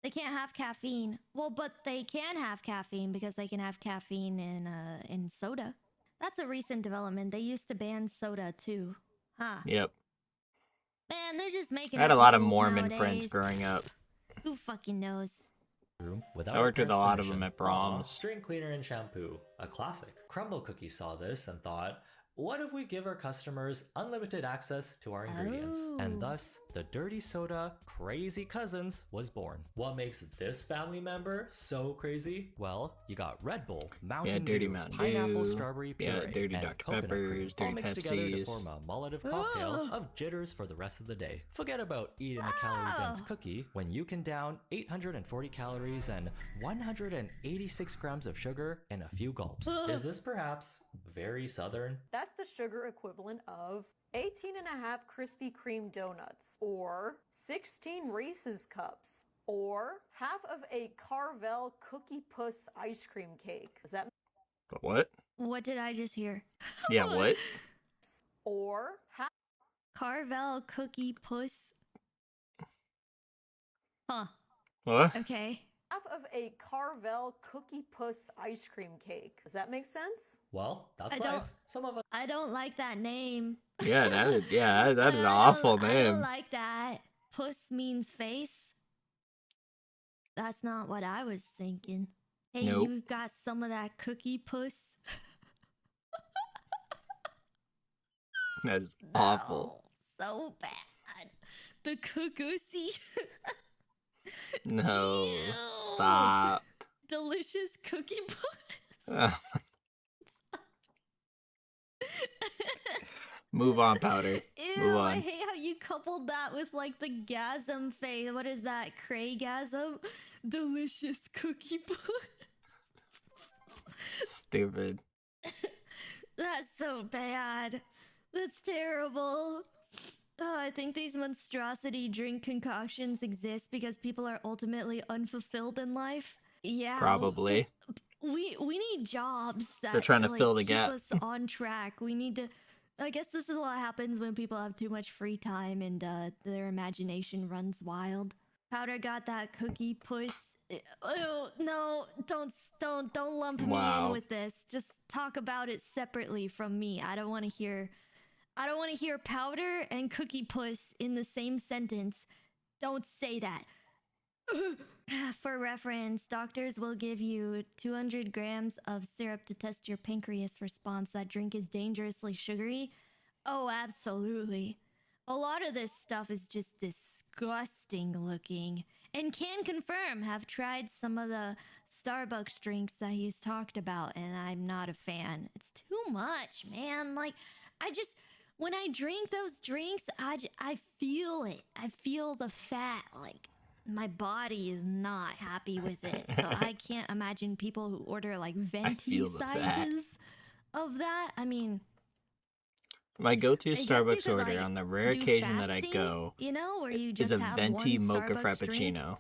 [SPEAKER 4] They can't have caffeine. Well, but they can have caffeine because they can have caffeine in soda. That's a recent development. They used to ban soda too. Huh.
[SPEAKER 5] Yep.
[SPEAKER 4] Man, they're just making
[SPEAKER 5] I had a
[SPEAKER 4] up
[SPEAKER 5] lot of
[SPEAKER 4] rules
[SPEAKER 5] Mormon friends
[SPEAKER 4] nowadays.
[SPEAKER 5] growing up.
[SPEAKER 4] Who fucking knows?
[SPEAKER 3] Without
[SPEAKER 5] I
[SPEAKER 3] our
[SPEAKER 5] worked with a
[SPEAKER 3] parents'
[SPEAKER 5] lot of them
[SPEAKER 3] permission.
[SPEAKER 5] at Brahms.
[SPEAKER 3] Aw, Drink cleaner and shampoo, a classic. Crumble Cookie saw this and thought, what if we give our customers unlimited access to our ingredients? And
[SPEAKER 4] Oh.
[SPEAKER 3] thus, the Dirty Soda Crazy Cousins was born. What makes this family member so crazy? Well, you got Red Bull, Mountain
[SPEAKER 5] Dirty
[SPEAKER 3] Dew,
[SPEAKER 5] Mountain
[SPEAKER 3] pineapple
[SPEAKER 5] Dew,
[SPEAKER 3] strophy
[SPEAKER 5] yeah,
[SPEAKER 3] puree,
[SPEAKER 5] dirty
[SPEAKER 3] and
[SPEAKER 5] Dr.
[SPEAKER 3] coconut cream,
[SPEAKER 5] Peppers,
[SPEAKER 3] all
[SPEAKER 5] dirty
[SPEAKER 3] mixed together to
[SPEAKER 5] Pepsis.
[SPEAKER 3] form a Molotov cocktail of jitters for the rest of the day. Forget about eating a calorie-dense cookie when you can down 840 calories and 186 grams of sugar in a few gulps. Is this perhaps very southern?
[SPEAKER 14] That's the sugar equivalent of 18 and a half Krispy Kreme donuts, or 16 Reese's cups, or half of a Carvel Cookie Puss ice cream cake. Does that
[SPEAKER 5] But what?
[SPEAKER 4] What did I just hear?
[SPEAKER 5] Yeah, what?
[SPEAKER 14] or half
[SPEAKER 4] Carvel Cookie Puss. Huh.
[SPEAKER 5] What?
[SPEAKER 4] Okay.
[SPEAKER 14] of a Carvel Cookie Puss ice cream cake? Does that make sense?
[SPEAKER 3] Well, that's
[SPEAKER 4] I don't-
[SPEAKER 3] life. Some of us.
[SPEAKER 4] I don't like that name.
[SPEAKER 5] Yeah, that is, yeah, that is an
[SPEAKER 4] I
[SPEAKER 5] awful
[SPEAKER 4] don't- I don't
[SPEAKER 5] name.
[SPEAKER 4] like that. Puss means face. That's not what I was thinking. Hey,
[SPEAKER 5] Nope.
[SPEAKER 4] you got some of that cookie puss?
[SPEAKER 5] That is awful.
[SPEAKER 4] So bad. The cookie.
[SPEAKER 5] No,
[SPEAKER 4] Ew.
[SPEAKER 5] stop.
[SPEAKER 4] Delicious cookie puss.
[SPEAKER 5] Ah. Move on, Powder.
[SPEAKER 4] Ew,
[SPEAKER 5] Move
[SPEAKER 4] I
[SPEAKER 5] on.
[SPEAKER 4] hate how you coupled that with like the gasm face. What is that? Craygasm? Delicious cookie puss.
[SPEAKER 5] Stupid.
[SPEAKER 4] That's so bad. That's terrible. Oh, I think these monstrosity drink concoctions exist because people are ultimately unfulfilled in life. Yeah.
[SPEAKER 5] Probably.
[SPEAKER 4] We need jobs that
[SPEAKER 5] They're trying to
[SPEAKER 4] like,
[SPEAKER 5] fill the
[SPEAKER 4] keep
[SPEAKER 5] gap.
[SPEAKER 4] us on track. We need to. I guess this is what happens when people have too much free time and their imagination runs wild. Powder got that cookie puss. Ew, no, don't lump me in
[SPEAKER 5] Wow.
[SPEAKER 4] with this. Just talk about it separately from me. I don't want to hear powder and cookie puss in the same sentence. Don't say that. For reference, doctors will give you 200 grams of syrup to test your pancreas response. That drink is dangerously sugary. Oh, absolutely. A lot of this stuff is just disgusting looking. and can confirm have tried some of the Starbucks drinks that he's talked about, and I'm not a fan. It's too much, man. Like, when I drink those drinks, I feel it. I feel the fat. Like, my body is not happy with it. So I can't imagine people who order like venti sizes of that. I mean,
[SPEAKER 5] my go-to
[SPEAKER 4] guess you
[SPEAKER 5] Starbucks
[SPEAKER 4] could,
[SPEAKER 5] order
[SPEAKER 4] like,
[SPEAKER 5] on the rare
[SPEAKER 4] do
[SPEAKER 5] occasion that I
[SPEAKER 4] fasting,
[SPEAKER 5] go
[SPEAKER 4] you know, where you
[SPEAKER 5] is
[SPEAKER 4] just
[SPEAKER 5] a
[SPEAKER 4] have
[SPEAKER 5] venti
[SPEAKER 4] one
[SPEAKER 5] mocha
[SPEAKER 4] Starbucks drink
[SPEAKER 5] frappuccino.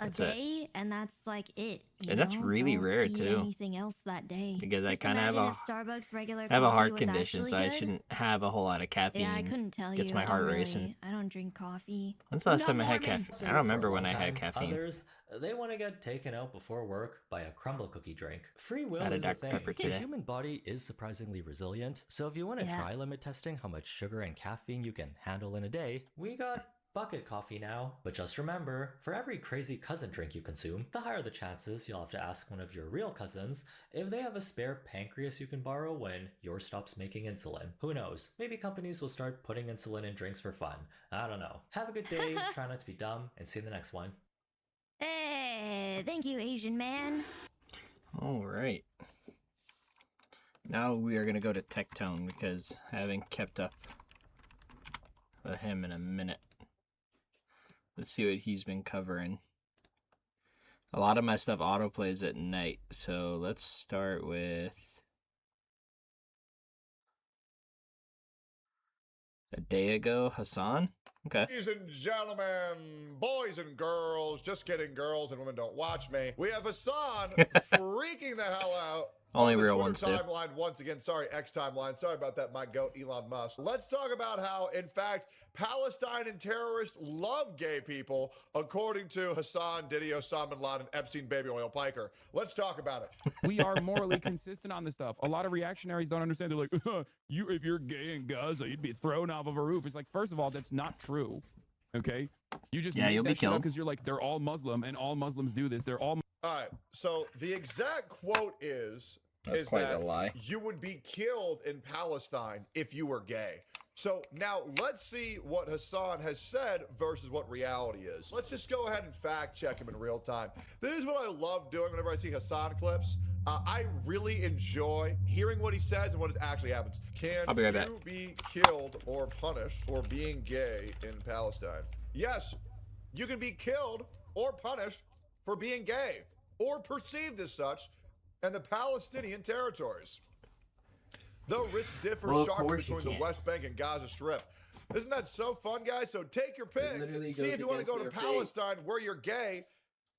[SPEAKER 4] a
[SPEAKER 5] That's it.
[SPEAKER 4] day, and that's like it. You
[SPEAKER 5] And that's
[SPEAKER 4] know?
[SPEAKER 5] really
[SPEAKER 4] Don't
[SPEAKER 5] rare
[SPEAKER 4] eat
[SPEAKER 5] too.
[SPEAKER 4] anything else that day.
[SPEAKER 5] Because I
[SPEAKER 4] Just
[SPEAKER 5] kind of have
[SPEAKER 4] imagine
[SPEAKER 5] a
[SPEAKER 4] if Starbucks regular
[SPEAKER 5] I have a
[SPEAKER 4] coffee
[SPEAKER 5] heart
[SPEAKER 4] was
[SPEAKER 5] condition,
[SPEAKER 4] actually
[SPEAKER 5] so I
[SPEAKER 4] good.
[SPEAKER 5] shouldn't have a whole lot of caffeine.
[SPEAKER 4] Yeah, I couldn't tell
[SPEAKER 5] Gets
[SPEAKER 4] you.
[SPEAKER 5] my
[SPEAKER 4] I
[SPEAKER 5] heart
[SPEAKER 4] don't
[SPEAKER 5] racing.
[SPEAKER 4] really. I don't drink coffee.
[SPEAKER 5] When's the
[SPEAKER 4] I'm
[SPEAKER 5] last
[SPEAKER 4] not
[SPEAKER 5] time I had
[SPEAKER 4] Mormon.
[SPEAKER 5] caffeine? I don't remember when I had caffeine.
[SPEAKER 3] Others, they want to get taken out before work by a crumble cookie drink. Free will
[SPEAKER 5] Had a
[SPEAKER 3] is a
[SPEAKER 5] Dr.
[SPEAKER 3] thing.
[SPEAKER 5] Pepper
[SPEAKER 3] The
[SPEAKER 5] today.
[SPEAKER 3] human body is surprisingly resilient, so if you want to
[SPEAKER 4] Yeah.
[SPEAKER 3] try limit testing how much sugar and caffeine you can handle in a day, we got bucket coffee now. But just remember, for every crazy cousin drink you consume, the higher the chances you'll have to ask one of your real cousins if they have a spare pancreas you can borrow when yours stops making insulin. Who knows? Maybe companies will start putting insulin in drinks for fun. I don't know. Have a good day, try not to be dumb, and see you in the next one.
[SPEAKER 4] Hey, thank you, Asian man.
[SPEAKER 5] All right. Now we are going to go to Tectone because I haven't kept up with him in a minute. Let's see what he's been covering. A lot of my stuff autoplays at night, so let's start with a day ago, Hassan. Okay.
[SPEAKER 12] Ladies and gentlemen, boys and girls, just kidding, girls and women don't watch me. We have Hassan freaking the hell out.
[SPEAKER 5] Only
[SPEAKER 12] on the
[SPEAKER 5] real
[SPEAKER 12] Twitter
[SPEAKER 5] ones do.
[SPEAKER 12] timeline once again. Sorry, X timeline. Sorry about that, my goat, Elon Musk. Let's talk about how, in fact, Palestine and terrorists love gay people, according to Hassan, Diddy, Osama bin Laden, Epstein, Baby Oil Piker. Let's talk about it.
[SPEAKER 15] We are morally consistent on this stuff. A lot of reactionaries don't understand. They're like, if you're gay in Gaza, you'd be thrown off of a roof. It's like, first of all, that's not true. Okay, you just made
[SPEAKER 5] you'll be
[SPEAKER 15] that shit up
[SPEAKER 5] killed.
[SPEAKER 15] because you're like, they're all Muslim and all Muslims do this. They're all.
[SPEAKER 12] All right, so the exact quote is
[SPEAKER 5] That's quite a lie.
[SPEAKER 12] you would be killed in Palestine if you were gay. So now let's see what Hassan has said versus what reality is. Let's just go ahead and fact check him in real time. This is what I love doing whenever I see Hassan clips. I really enjoy hearing what he says and what actually happens. Can
[SPEAKER 5] I'll be right back.
[SPEAKER 12] you be killed or punished for being gay in Palestine? Yes, you can be killed or punished for being gay or perceived as such in the Palestinian territories. The risk differs
[SPEAKER 5] Well, of
[SPEAKER 12] sharply
[SPEAKER 5] course you
[SPEAKER 12] between the
[SPEAKER 5] can.
[SPEAKER 12] West Bank and Gaza Strip. Isn't that so fun, guys? So take your
[SPEAKER 5] literally
[SPEAKER 12] pick. See
[SPEAKER 5] goes
[SPEAKER 12] if you want to go to
[SPEAKER 5] against their
[SPEAKER 12] Palestine where you're gay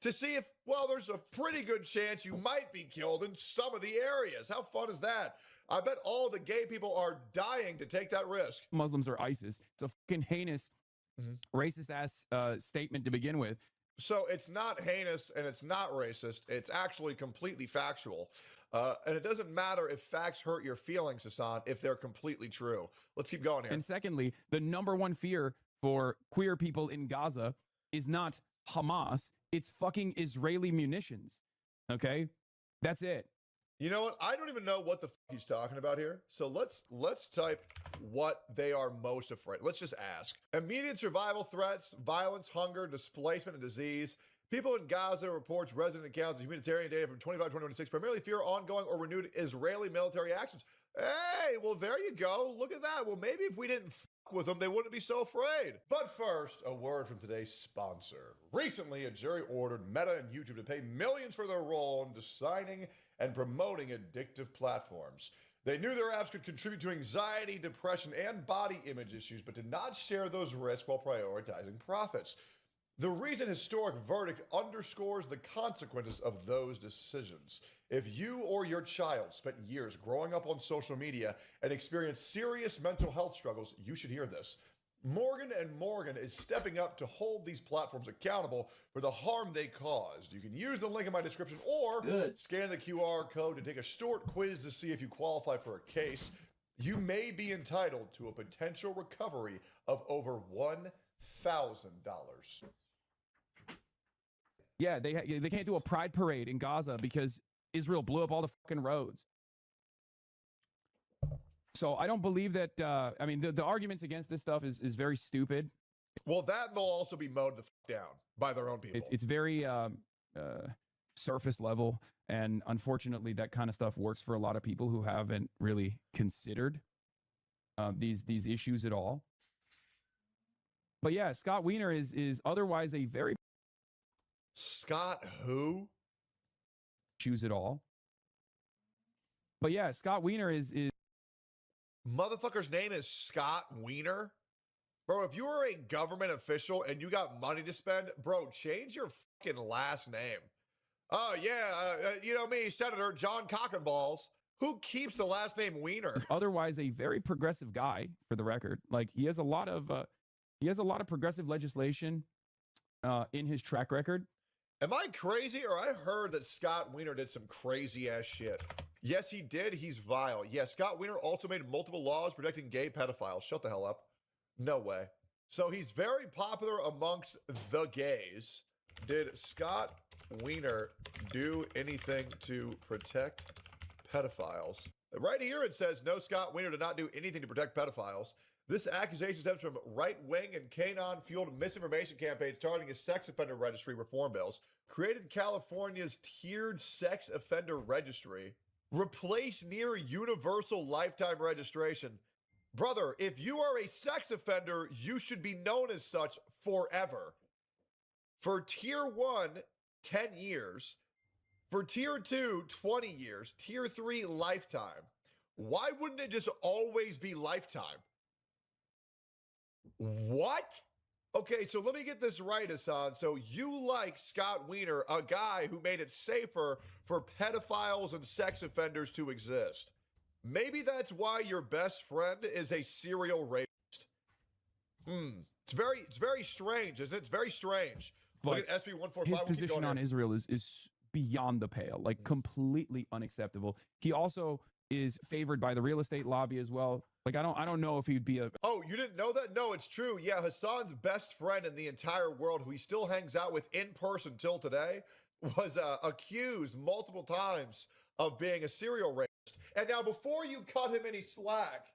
[SPEAKER 12] to see if, well, there's a pretty good chance you might be killed in some of the areas. How fun is that? I bet all the gay people are dying to take that risk.
[SPEAKER 15] Muslims are ISIS. It's a fucking heinous, racist ass statement to begin with.
[SPEAKER 12] So it's not heinous and it's not racist. It's actually completely factual. And it doesn't matter if facts hurt your feelings, Hassan, if they're completely true. Let's keep going here.
[SPEAKER 15] And secondly, the number one fear for queer people in Gaza is not Hamas, it's fucking Israeli munitions. Okay? That's it.
[SPEAKER 12] You know what? I don't even know what the fuck he's talking about here. So let's type what they are most afraid. Let's just ask. Immediate survival threats, violence, hunger, displacement, and disease. People in Gaza reports resident accounts of humanitarian data from 25-2026 primarily fear ongoing or renewed Israeli military actions. Hey, well, there you go. Look at that. Well, maybe if we didn't fuck with them, they wouldn't be so afraid. But first, a word from today's sponsor. Recently, a jury ordered Meta and YouTube to pay millions for their role in designing and promoting addictive platforms. They knew their apps could contribute to anxiety, depression, and body image issues, but did not share those risks while prioritizing profits. The recent historic verdict underscores the consequences of those decisions. If you or your child spent years growing up on social media and experienced serious mental health struggles, you should hear this. Morgan & Morgan is stepping up to hold these platforms accountable for the harm they caused. You can use the link in my description or scan the QR code to take a short quiz to see if you qualify for a case. You may be entitled to a potential recovery of over $1,000.
[SPEAKER 15] Yeah, they can't do a pride parade in Gaza because Israel blew up all the fucking roads. So I don't believe that. I mean, the arguments against this stuff is very stupid.
[SPEAKER 12] Well, that and they'll also be mowed the down by their own people.
[SPEAKER 15] It's very surface level, and unfortunately, that kind of stuff works for a lot of people who haven't really considered these issues at all. But yeah, Scott Wiener is otherwise a very
[SPEAKER 12] Scott who?
[SPEAKER 15] issues at all. But yeah, Scott Wiener is
[SPEAKER 12] Motherfucker's name is Scott Wiener? Bro, if you were a government official and you got money to spend, bro, change your fucking last name. Oh, yeah, you know me, Senator John Cockenballs. Who keeps the last name Wiener?
[SPEAKER 15] otherwise a very progressive guy, for the record. Like, he has a lot of progressive legislation in his track record.
[SPEAKER 12] Am I crazy, or I heard that Scott Wiener did some crazy ass shit? Yes, he did. He's vile. Yes, Scott Wiener also made multiple laws protecting gay pedophiles. Shut the hell up. No way. So he's very popular amongst the gays. Did Scott Wiener do anything to protect pedophiles? Right here it says, no, Scott Wiener did not do anything to protect pedophiles. This accusation stems from right-wing and canine-fueled misinformation campaigns targeting a sex offender registry reform bills, created California's tiered sex offender registry, replaced near universal lifetime registration. Brother, if you are a sex offender, you should be known as such forever. For tier 1, 10 years. For tier 2, 20 years. Tier 3, lifetime. Why wouldn't it just always be lifetime? What? Okay, so let me get this right, Hassan. So you like Scott Wiener, a guy who made it safer for pedophiles and sex offenders to exist. Maybe that's why your best friend is a serial rapist. It's very strange, isn't it? It's very strange.
[SPEAKER 15] But
[SPEAKER 12] Look at SB 145.
[SPEAKER 15] his position on Israel is beyond the pale, like completely unacceptable. He also is favored by the real estate lobby as well. Like, I don't know if he'd be a...
[SPEAKER 12] Oh, you didn't know that? No, it's true. Yeah, Hassan's best friend in the entire world, who he still hangs out with in person till today, was accused multiple times of being a serial rapist. And now, before you cut him any slack,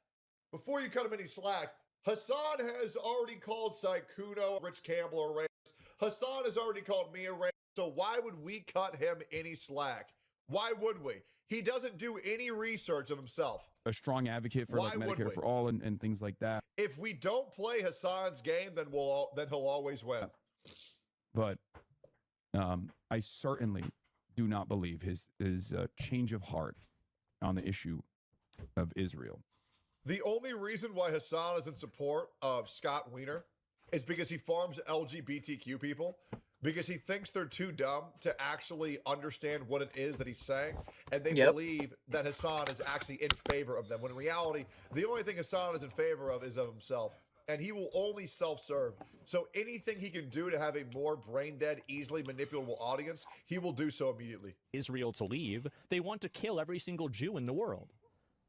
[SPEAKER 12] Hassan has already called Saikuno, Rich Campbell, a rapist. Hassan has already called me a rapist. So why would we cut him any slack? Why would we? He doesn't do any research of himself.
[SPEAKER 15] a strong advocate for like Medicare for all and things like that.
[SPEAKER 12] If we don't play Hassan's game, then he'll always win.
[SPEAKER 15] But I certainly do not believe his change of heart on the issue of Israel.
[SPEAKER 12] The only reason why Hassan is in support of Scott Wiener is because he farms LGBTQ people, because he thinks they're too dumb to actually understand what it is that he's saying, and they believe that Hassan is actually in favor of them, when in reality, the only thing Hassan is in favor of is of himself, and he will only self-serve. So anything he can do to have a more brain-dead, easily manipulable audience, he will do so immediately.
[SPEAKER 16] Israel to leave, they want to kill every single Jew in the world.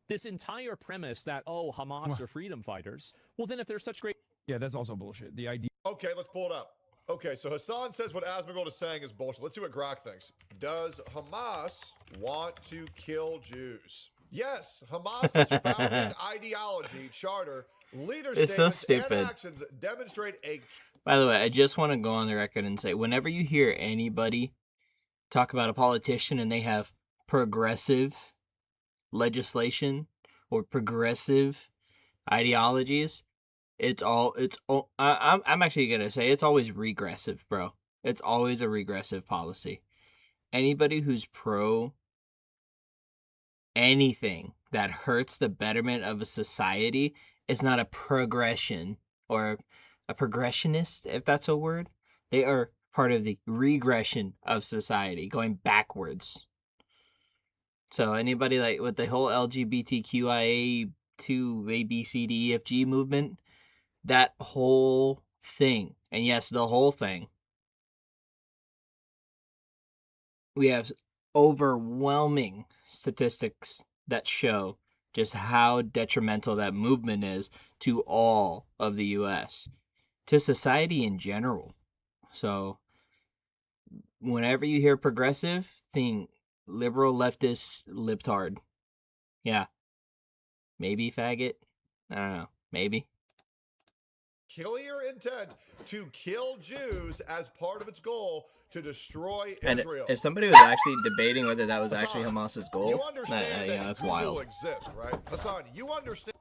[SPEAKER 16] This entire premise that, oh, Hamas are freedom fighters, well, then if they're such great...
[SPEAKER 15] Yeah, that's also bullshit. The idea...
[SPEAKER 12] Okay, let's pull it up. Okay, so Hassan says what Asmongold is saying is bullshit. Let's see what Grok thinks. Does Hamas want to kill Jews? Yes, Hamas's founding ideology, charter, leadership, and actions demonstrate a...
[SPEAKER 5] By the way, I just want to go on the record and say, whenever you hear anybody talk about a politician and they have progressive legislation or progressive ideologies, I'm actually gonna say it's always regressive, bro. It's always a regressive policy. Anybody who's pro anything that hurts the betterment of a society is not a progression or a progressionist, if that's a word. They are part of the regression of society, going backwards. So anybody like with the whole LGBTQIA2 ABCDEFG movement, that whole thing, and yes, the whole thing, we have overwhelming statistics that show just how detrimental that movement is to all of the US, to society in general. So whenever you hear progressive, think liberal, leftist, libtard. Yeah. Maybe faggot. I don't know. Maybe.
[SPEAKER 12] clear intent to kill Jews as part of its goal to destroy
[SPEAKER 5] And
[SPEAKER 12] Israel.
[SPEAKER 5] if somebody was actually debating whether that was actually Hamas's goal,
[SPEAKER 12] You understand that
[SPEAKER 5] that's
[SPEAKER 12] Google
[SPEAKER 5] wild.
[SPEAKER 12] exists, right? Hassan, you understand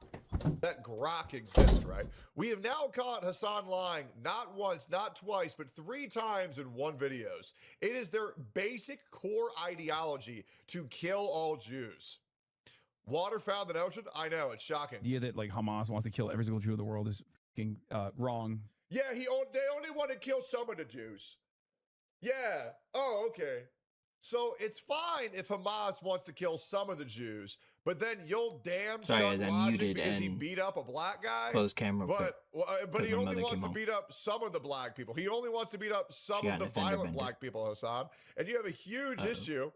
[SPEAKER 12] that Grok exists, right? We have now caught Hassan lying not once, not twice, but 3 times in one videos. It is their basic core ideology to kill all Jews. Water found in the ocean? I know, it's shocking.
[SPEAKER 15] The idea that like Hamas wants to kill every single Jew in the world is fucking wrong.
[SPEAKER 12] Yeah, they only want to kill some of the Jews. Yeah. Oh, okay. So it's fine if Hamas wants to kill some of the Jews, but then you'll damn
[SPEAKER 5] Sorry,
[SPEAKER 12] Chuck
[SPEAKER 5] guys, I'm
[SPEAKER 12] Logic
[SPEAKER 5] muted
[SPEAKER 12] because he
[SPEAKER 5] and
[SPEAKER 12] beat up a black guy.
[SPEAKER 5] closed camera,
[SPEAKER 12] But
[SPEAKER 5] because
[SPEAKER 12] he
[SPEAKER 5] my
[SPEAKER 12] only
[SPEAKER 5] mother
[SPEAKER 12] wants
[SPEAKER 5] came
[SPEAKER 12] to
[SPEAKER 5] home.
[SPEAKER 12] beat up some of the black people. He only wants to beat up some
[SPEAKER 5] She
[SPEAKER 12] of
[SPEAKER 5] got
[SPEAKER 12] the
[SPEAKER 5] a fender
[SPEAKER 12] violent
[SPEAKER 5] bender.
[SPEAKER 12] black people, Hassan. And you have a huge issue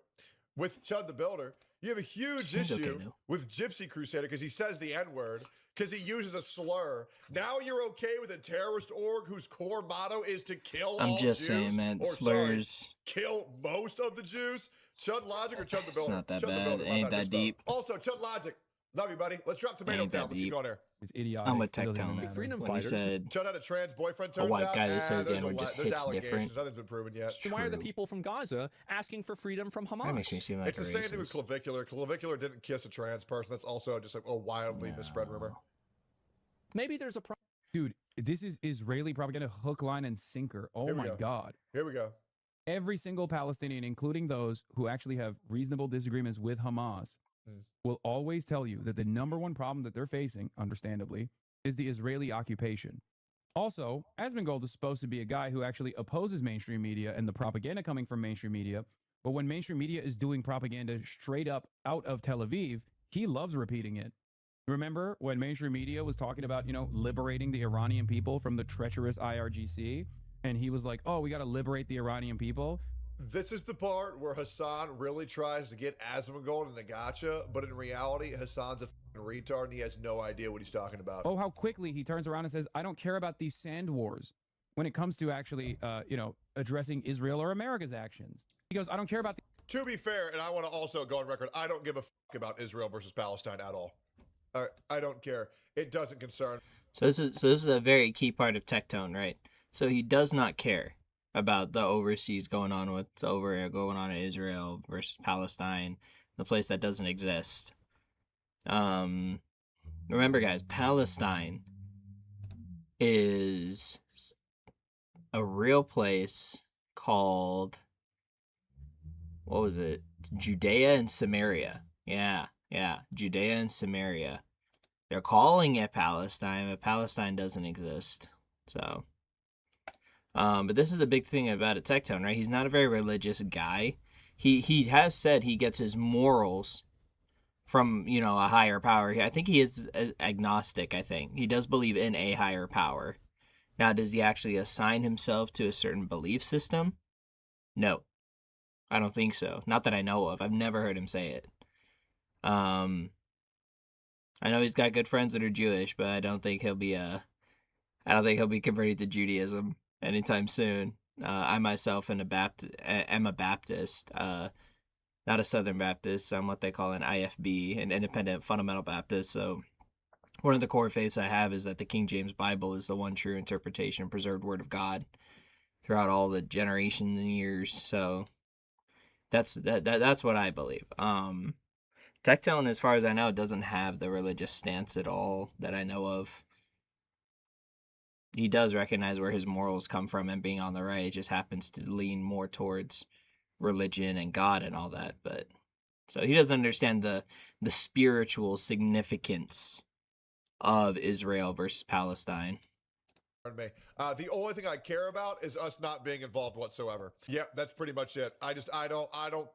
[SPEAKER 12] with Chud the Builder. You have a huge
[SPEAKER 5] She's okay,
[SPEAKER 12] issue
[SPEAKER 5] though.
[SPEAKER 12] with Gypsy Crusader because he says the N-word, because he uses a slur. Now you're okay with a terrorist org whose core motto is to kill
[SPEAKER 5] I'm
[SPEAKER 12] all
[SPEAKER 5] just
[SPEAKER 12] Jews?
[SPEAKER 5] saying, man,
[SPEAKER 12] Or, sorry,
[SPEAKER 5] slurs.
[SPEAKER 12] kill most of the Jews? Chud Logic or Chud the
[SPEAKER 5] It's
[SPEAKER 12] Builder?
[SPEAKER 5] not that
[SPEAKER 12] Chud the
[SPEAKER 5] bad.
[SPEAKER 12] Builder,
[SPEAKER 5] It
[SPEAKER 12] my
[SPEAKER 5] ain't
[SPEAKER 12] bad,
[SPEAKER 5] that
[SPEAKER 12] misspoke.
[SPEAKER 5] deep.
[SPEAKER 12] Also, Chud Logic, love you, buddy. Let's drop tomato
[SPEAKER 5] Ain't
[SPEAKER 12] town.
[SPEAKER 5] that
[SPEAKER 12] Let's keep
[SPEAKER 5] deep.
[SPEAKER 12] going here.
[SPEAKER 15] It's idiotic.
[SPEAKER 5] I'm with
[SPEAKER 15] It doesn't
[SPEAKER 5] Tectone.
[SPEAKER 15] matter.
[SPEAKER 16] Freedom
[SPEAKER 5] When he
[SPEAKER 16] fighters.
[SPEAKER 5] said
[SPEAKER 12] Chud had a trans boyfriend,
[SPEAKER 5] a
[SPEAKER 12] turns
[SPEAKER 5] white
[SPEAKER 12] out.
[SPEAKER 5] guy that says the
[SPEAKER 12] there's
[SPEAKER 5] N-word just
[SPEAKER 12] there's
[SPEAKER 5] hits
[SPEAKER 12] allegations.
[SPEAKER 5] different.
[SPEAKER 12] Nothing's been proven yet.
[SPEAKER 16] Then why are the
[SPEAKER 5] True.
[SPEAKER 16] people from Gaza asking for freedom from Hamas?
[SPEAKER 5] that makes me seem like
[SPEAKER 12] It's
[SPEAKER 5] a
[SPEAKER 12] the same thing with
[SPEAKER 5] racist.
[SPEAKER 12] Clavicular. Clavicular didn't kiss a trans person. That's also just a wildly misspread rumor.
[SPEAKER 16] Maybe there's a problem.
[SPEAKER 15] Dude, this is Israeli propaganda hook, line, and sinker. Oh
[SPEAKER 12] Here we
[SPEAKER 15] my
[SPEAKER 12] go.
[SPEAKER 15] God.
[SPEAKER 12] Here we go.
[SPEAKER 15] Every single Palestinian, including those who actually have reasonable disagreements with Hamas, will always tell you that the number one problem that they're facing, understandably, is the Israeli occupation. Also, Asmongold is supposed to be a guy who actually opposes mainstream media and the propaganda coming from mainstream media. But when mainstream media is doing propaganda straight up out of Tel Aviv, he loves repeating it. Remember when mainstream media was talking about, liberating the Iranian people from the treacherous IRGC? And he was like, oh, we got to liberate the Iranian people.
[SPEAKER 12] This is the part where Hassan really tries to get Asmongold in the gotcha, but in reality, Hassan's a f***ing retard and he has no idea what he's talking about.
[SPEAKER 15] Oh, how quickly he turns around and says, I don't care about these sand wars when it comes to actually, addressing Israel or America's actions. He goes, I don't care about the.
[SPEAKER 12] To be fair, and I want to also go on record, I don't give a f*** about Israel versus Palestine at all. I don't care. It doesn't concern.
[SPEAKER 5] So this is a very key part of Tectone, right? So he does not care about the overseas going on in Israel versus Palestine, the place that doesn't exist. Remember, guys, Palestine is a real place called, what was it? Judea and Samaria. Yeah, Judea and Samaria. They're calling it Palestine, but Palestine doesn't exist. So, but this is a big thing about a Tectone, right? He's not a very religious guy. He has said he gets his morals from, a higher power. I think he is agnostic, I think. He does believe in a higher power. Now, does he actually assign himself to a certain belief system? No. I don't think so. Not that I know of. I've never heard him say it. I know he's got good friends that are Jewish, but I don't think he'll be converted to Judaism anytime soon. I myself am a Baptist, not a Southern Baptist. I'm what they call an IFB, an Independent Fundamental Baptist. So one of the core faiths I have is that the King James Bible is the one true interpretation, preserved Word of God throughout all the generations and years. So that's what I believe. Tectone, as far as I know, doesn't have the religious stance at all that I know of. He does recognize where his morals come from and being on the right. It just happens to lean more towards religion and God and all that. But so he doesn't understand the spiritual significance of Israel versus Palestine.
[SPEAKER 12] Pardon me. The only thing I care about is us not being involved whatsoever. Yep, that's pretty much it. I don't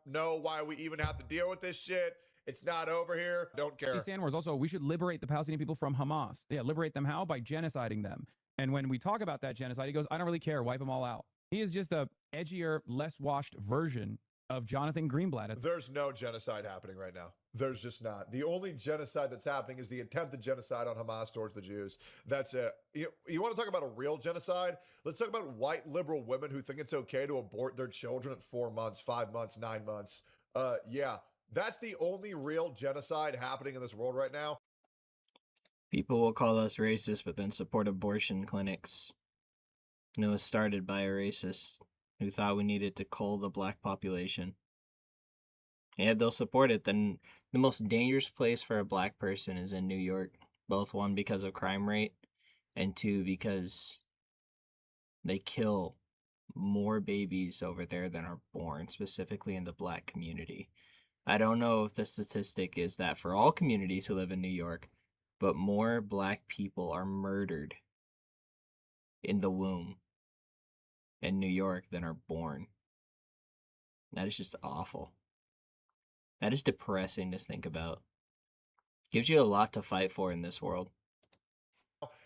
[SPEAKER 12] know why we even have to deal with this shit. It's not over here. Don't care.
[SPEAKER 15] These sand wars. Also, we should liberate the Palestinian people from Hamas. Yeah, liberate them how? By genociding them. And when we talk about that genocide, he goes, I don't really care. Wipe them all out. He is just a edgier, less washed version of Jonathan Greenblatt.
[SPEAKER 12] There's no genocide happening right now. There's just not. The only genocide that's happening is the attempted genocide on Hamas towards the Jews. That's it. You want to talk about a real genocide? Let's talk about white liberal women who think it's okay to abort their children at 4 months, 5 months, 9 months. Yeah, that's the only real genocide happening in this world right now.
[SPEAKER 5] People will call us racist, but then support abortion clinics. And it was started by a racist who thought we needed to cull the black population. And they'll support it. Then the most dangerous place for a black person is in New York. Both one, because of crime rate, and two, because they kill more babies over there than are born, specifically in the black community. I don't know if the statistic is that for all communities who live in New York, but more black people are murdered in the womb in New York than are born. That is just awful. That is depressing to think about. Gives you a lot to fight for in this world.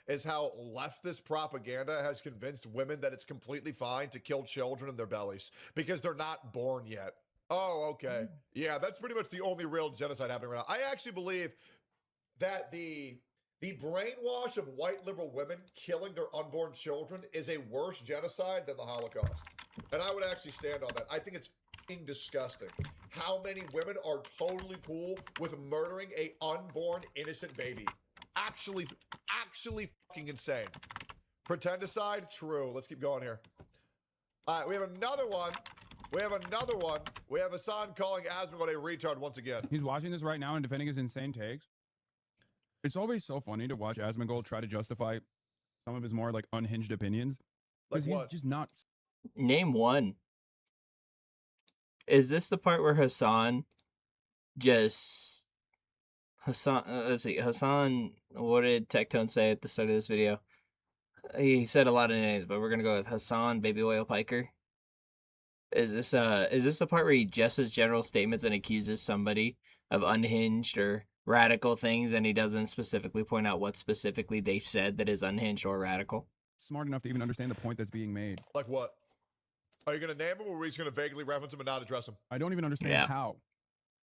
[SPEAKER 12] Is how leftist propaganda has convinced women that it's completely fine to kill children in their bellies because they're not born yet. Oh, okay. Yeah, that's pretty much the only real genocide happening right now. I actually believe that the brainwash of white liberal women killing their unborn children is a worse genocide than the Holocaust. And I would actually stand on that. I think it's fucking disgusting how many women are totally cool with murdering a unborn innocent baby. Actually fucking insane. Pretendicide? True. Let's keep going here. All right, we have another one. We have Hassan calling Asmongold a retard once again.
[SPEAKER 15] He's watching this right now and defending his insane takes. It's always so funny to watch Asmongold try to justify some of his more like unhinged opinions. Because he's just not.
[SPEAKER 5] Name one. Is this the part where Hassan just... let's see. Hassan, what did Tectone say at the start of this video? He said a lot of names, but we're going to go with Hassan Baby Oil Piker. Is this the part where he just says general statements and accuses somebody of unhinged or radical things, and he doesn't specifically point out what specifically they said that is unhinged or radical?
[SPEAKER 15] Smart enough to even understand the point that's being made.
[SPEAKER 12] Like what? Are you going to name him, or are we just going to vaguely reference him and not address him?
[SPEAKER 15] I don't even understand how.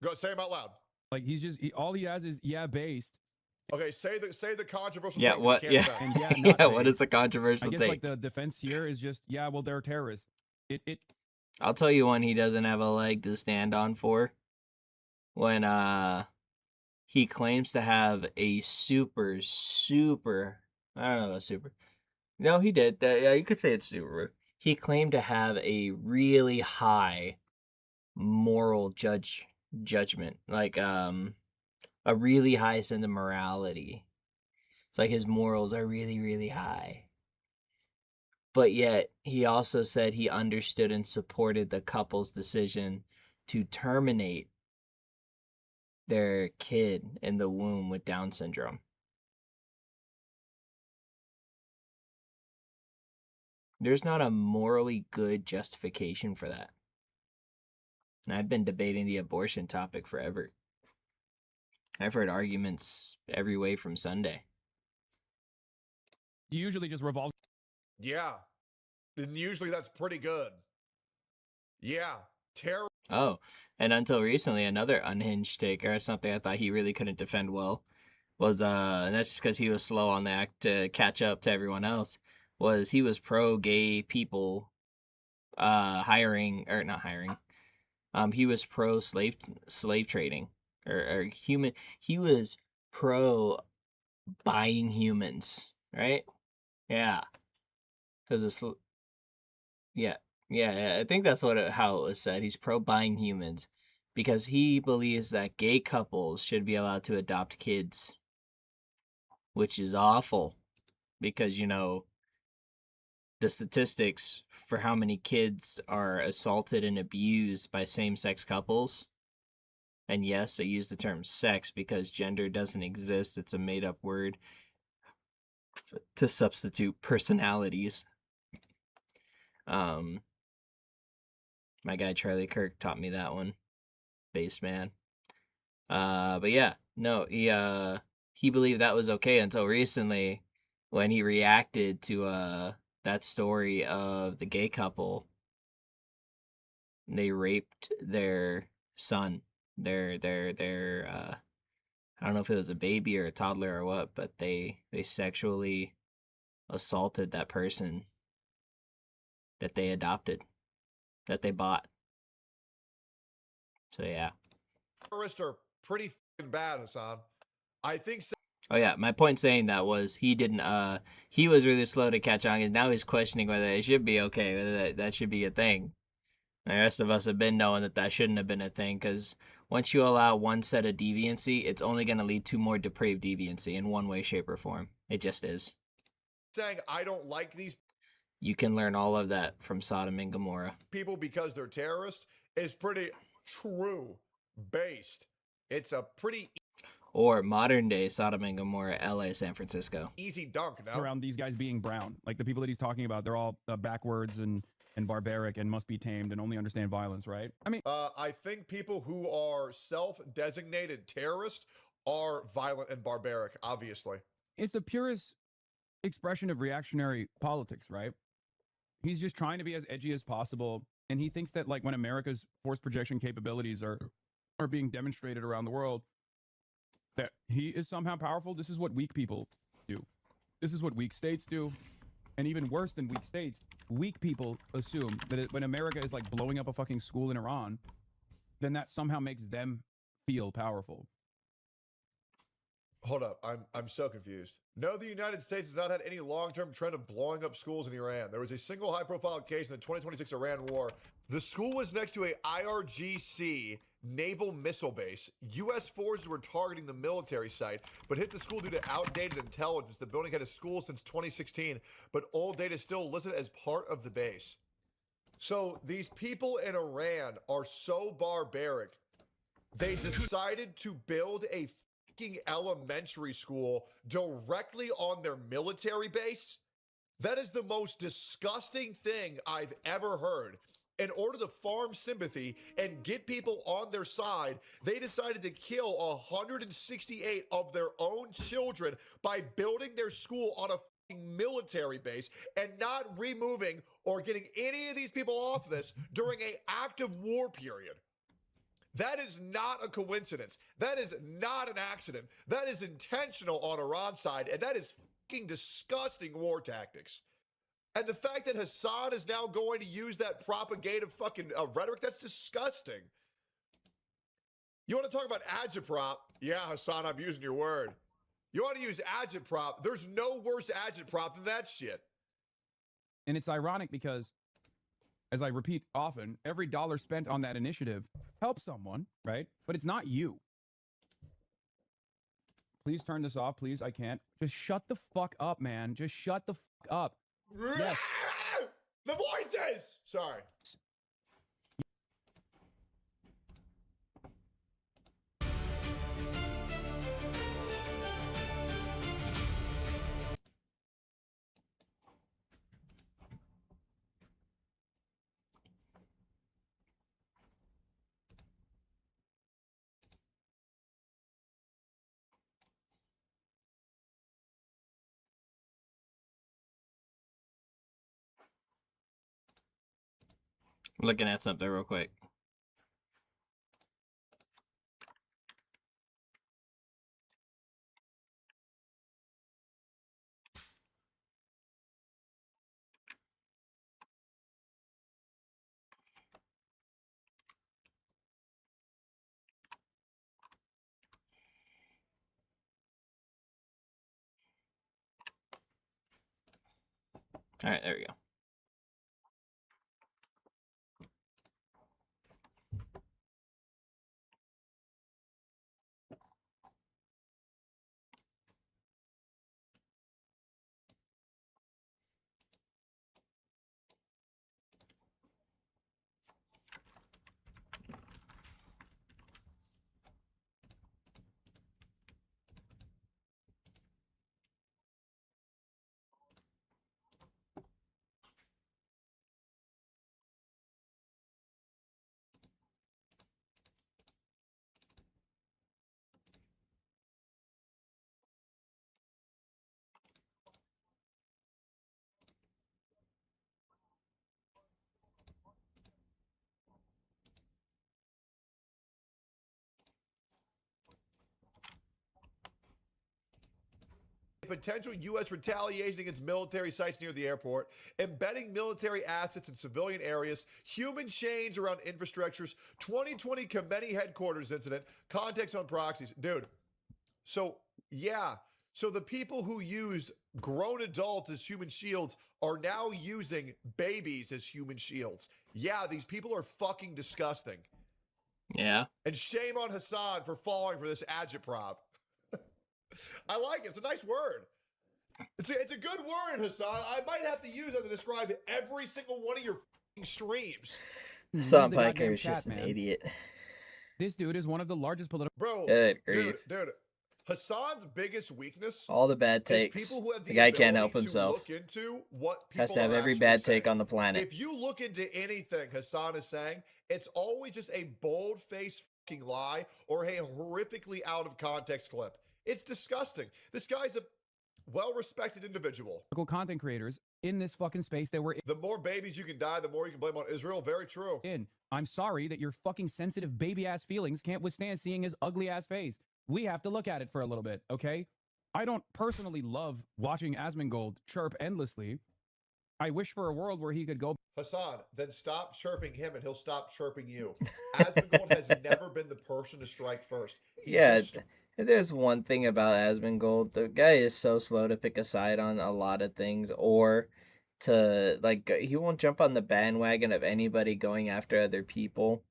[SPEAKER 12] Go say him out loud.
[SPEAKER 15] Like all he has is based.
[SPEAKER 12] Okay, say the controversial.
[SPEAKER 5] Yeah,
[SPEAKER 12] take
[SPEAKER 5] what?
[SPEAKER 12] that you
[SPEAKER 5] Yeah,
[SPEAKER 12] can't defend.
[SPEAKER 15] And
[SPEAKER 5] yeah. What is the controversial
[SPEAKER 15] I guess
[SPEAKER 5] take?
[SPEAKER 15] like the defense here is just well they're terrorists.
[SPEAKER 5] I'll tell you one he doesn't have a leg to stand on for. When he claims to have a super I don't know, super. No, he did. Yeah, you could say it's super. He claimed to have a really high moral judgment, like a really high sense of morality. It's like his morals are really, really high. But yet, he also said he understood and supported the couple's decision to terminate their kid in the womb with Down syndrome. There's not a morally good justification for that. And I've been debating the abortion topic forever. I've heard arguments every way from Sunday.
[SPEAKER 15] You usually just revolve.
[SPEAKER 12] Yeah. And usually that's pretty good. Yeah. Terror.
[SPEAKER 5] Oh, and until recently, another unhinged take, or something I thought he really couldn't defend well, was, and that's just because he was slow on the act to catch up to everyone else, was he was pro-gay people he was pro-slave trading, or human, he was pro-buying humans, right? Yeah. Because yeah, I think that's how it was said. He's pro-buying humans because he believes that gay couples should be allowed to adopt kids, which is awful because, the statistics for how many kids are assaulted and abused by same-sex couples, and yes, I use the term sex because gender doesn't exist. It's a made-up word to substitute personalities. My guy Charlie Kirk taught me that one. Based man. But yeah, no, he believed that was okay until recently when he reacted to that story of the gay couple. They raped their son. Their I don't know if it was a baby or a toddler or what, but they sexually assaulted that person that they adopted, that they bought. So yeah.
[SPEAKER 12] Terrorists are pretty fucking bad, Hassan. I think
[SPEAKER 5] Oh yeah, my point saying that was he didn't. He was really slow to catch on, and now he's questioning whether it should be okay, whether that should be a thing. The rest of us have been knowing that that shouldn't have been a thing, because once you allow one set of deviancy, it's only going to lead to more depraved deviancy in one way, shape, or form. It just is.
[SPEAKER 12] Saying I don't like these
[SPEAKER 5] You can learn all of that from Sodom and Gomorrah.
[SPEAKER 12] people because they're terrorists is pretty true based. It's a pretty
[SPEAKER 5] Or modern day Sodom and Gomorrah, LA, San Francisco.
[SPEAKER 12] easy dunk, no?
[SPEAKER 15] Around these guys being brown. Like the people that he's talking about, they're all backwards and barbaric and must be tamed and only understand violence, right? I mean,
[SPEAKER 12] I think people who are self-designated terrorists are violent and barbaric, obviously.
[SPEAKER 15] it's the purest expression of reactionary politics, right? He's just trying to be as edgy as possible, and he thinks that like when America's force projection capabilities are being demonstrated around the world, that he is somehow powerful. This is what weak people do. This is what weak states do. And even worse than weak states, weak people assume that when America is like blowing up a fucking school in Iran, then that somehow makes them feel powerful.
[SPEAKER 12] Hold up, I'm so confused. No, the United States has not had any long-term trend of blowing up schools in Iran. There was a single high-profile case in the 2026 Iran war. The school was next to a IRGC naval missile base. U.S. forces were targeting the military site, but hit the school due to outdated intelligence. The building had a school since 2016, but old data is still listed as part of the base. So these people in Iran are so barbaric, they decided to build a fucking elementary school directly on their military base. That is the most disgusting thing I've ever heard. In order to farm sympathy and get people on their side, they decided to kill 168 of their own children by building their school on a fucking military base and not removing or getting any of these people off this during an active war period. That is not a coincidence. That is not an accident. That is intentional on Iran's side, and that is fucking disgusting war tactics. And the fact that Hassan is now going to use that propagative fucking rhetoric, that's disgusting. You want to talk about agitprop? Yeah, Hassan, I'm using your word. You want to use agitprop? There's no worse agitprop than that shit.
[SPEAKER 15] And it's ironic because, as I repeat often, every dollar spent on that initiative helps someone, right? But it's not you. Please turn this off, please. I can't. Just shut the fuck up, man. Just shut the fuck up. Yes.
[SPEAKER 12] The voices! Sorry.
[SPEAKER 5] Looking at something real quick. All right, there we go.
[SPEAKER 12] Potential U.S. retaliation against military sites near the airport, embedding military assets in civilian areas, human change around infrastructures, 2020 Khomeini headquarters incident, context on proxies. Dude, so yeah, So the people who use grown adults as human shields are now using babies as human shields. Yeah, these people are fucking disgusting.
[SPEAKER 5] Yeah.
[SPEAKER 12] And shame on Hassan for falling for this agitprop. I like it. It's a nice word. It's a good word, Hassan. I might have to use that to describe every single one of your fucking streams.
[SPEAKER 5] Hassan
[SPEAKER 15] the
[SPEAKER 5] Piker
[SPEAKER 15] goddamn
[SPEAKER 5] is just
[SPEAKER 15] chat,
[SPEAKER 5] an
[SPEAKER 15] man.
[SPEAKER 5] idiot.
[SPEAKER 15] This dude is one of the largest political.
[SPEAKER 12] Bro,
[SPEAKER 5] Good grief.
[SPEAKER 12] dude, Hassan's biggest weakness
[SPEAKER 5] All the bad
[SPEAKER 12] is
[SPEAKER 5] takes.
[SPEAKER 12] people who have
[SPEAKER 5] The
[SPEAKER 12] the
[SPEAKER 5] guy can't
[SPEAKER 12] ability
[SPEAKER 5] help
[SPEAKER 12] to
[SPEAKER 5] himself.
[SPEAKER 12] look into what people
[SPEAKER 5] Has to have
[SPEAKER 12] are
[SPEAKER 5] every
[SPEAKER 12] actually
[SPEAKER 5] bad
[SPEAKER 12] saying.
[SPEAKER 5] take on the planet.
[SPEAKER 12] If you look into anything Hassan is saying, it's always just a bold-faced fucking lie or a horrifically out of context clip. It's disgusting. This guy's a well-respected individual.
[SPEAKER 15] content creators in this fucking space that we're
[SPEAKER 12] The more babies you can die, the more you can blame on Israel. Very true.
[SPEAKER 15] in. I'm sorry that your fucking sensitive baby ass feelings can't withstand seeing his ugly ass face. We have to look at it for a little bit, okay? I don't personally love watching Asmongold chirp endlessly. I wish for a world where he could go.
[SPEAKER 12] Hassan, then stop chirping him and he'll stop chirping you. Asmongold has never been the person to strike first. He
[SPEAKER 5] Yeah,
[SPEAKER 12] just-
[SPEAKER 5] there's one thing about Asmongold. The guy is so slow to pick a side on a lot of things, or to, like, he won't jump on the bandwagon of anybody going after other people,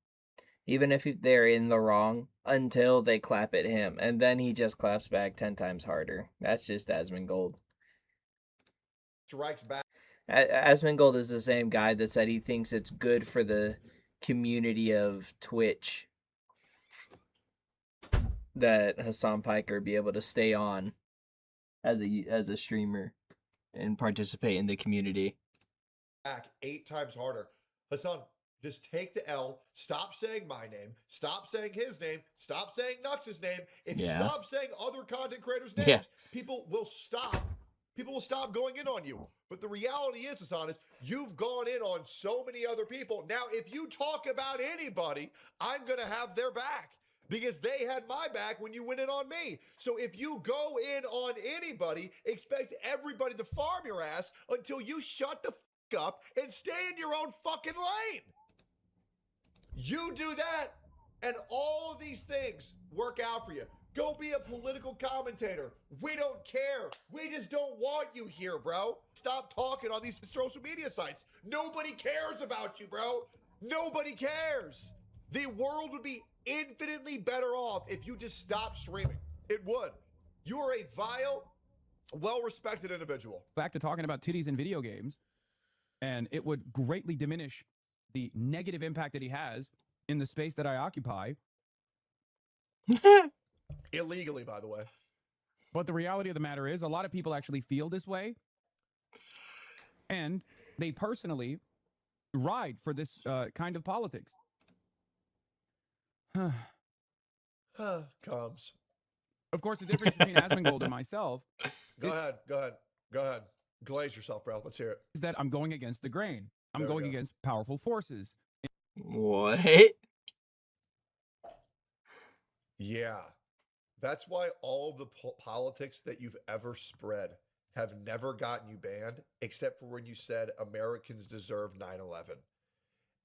[SPEAKER 5] even if they're in the wrong, until they clap at him, and then he just claps back 10 times harder. That's just Asmongold.
[SPEAKER 12] strikes back.
[SPEAKER 5] Asmongold is the same guy that said he thinks it's good for the community of Twitch that Hassan Piker be able to stay on as a streamer and participate in the community.
[SPEAKER 12] Back 8 times harder. Hassan, just take the L. Stop saying my name. Stop saying his name. Stop saying Nux's name. If you
[SPEAKER 5] Yeah.
[SPEAKER 12] stop saying other content creators' names,
[SPEAKER 5] Yeah.
[SPEAKER 12] people will stop. People will stop going in on you. But the reality is, Hassan, is you've gone in on so many other people. Now, if you talk about anybody, I'm going to have their back because they had my back when you went in on me. So if you go in on anybody, expect everybody to farm your ass until you shut the fuck up and stay in your own fucking lane. You do that, and all of these things work out for you. Go be a political commentator. We don't care. We just don't want you here, bro. Stop talking on these social media sites. Nobody cares about you, bro. Nobody cares. The world would be infinitely better off if you just stopped streaming. It would. You are a vile, well-respected individual.
[SPEAKER 15] Back to talking about titties in video games, and it would greatly diminish the negative impact that he has in the space that I occupy.
[SPEAKER 12] Illegally, by the way.
[SPEAKER 15] But the reality of the matter is, a lot of people actually feel this way, and they personally ride for this kind of politics.
[SPEAKER 12] Comes.
[SPEAKER 15] Of course, the difference between Asmongold and myself
[SPEAKER 12] Go ahead. Glaze yourself, bro. Let's hear it.
[SPEAKER 15] is that I'm going against the grain. I'm
[SPEAKER 12] There we
[SPEAKER 15] going
[SPEAKER 12] go.
[SPEAKER 15] against powerful forces.
[SPEAKER 5] What?
[SPEAKER 12] Yeah. That's why all of the politics that you've ever spread have never gotten you banned, except for when you said Americans deserve 9/11.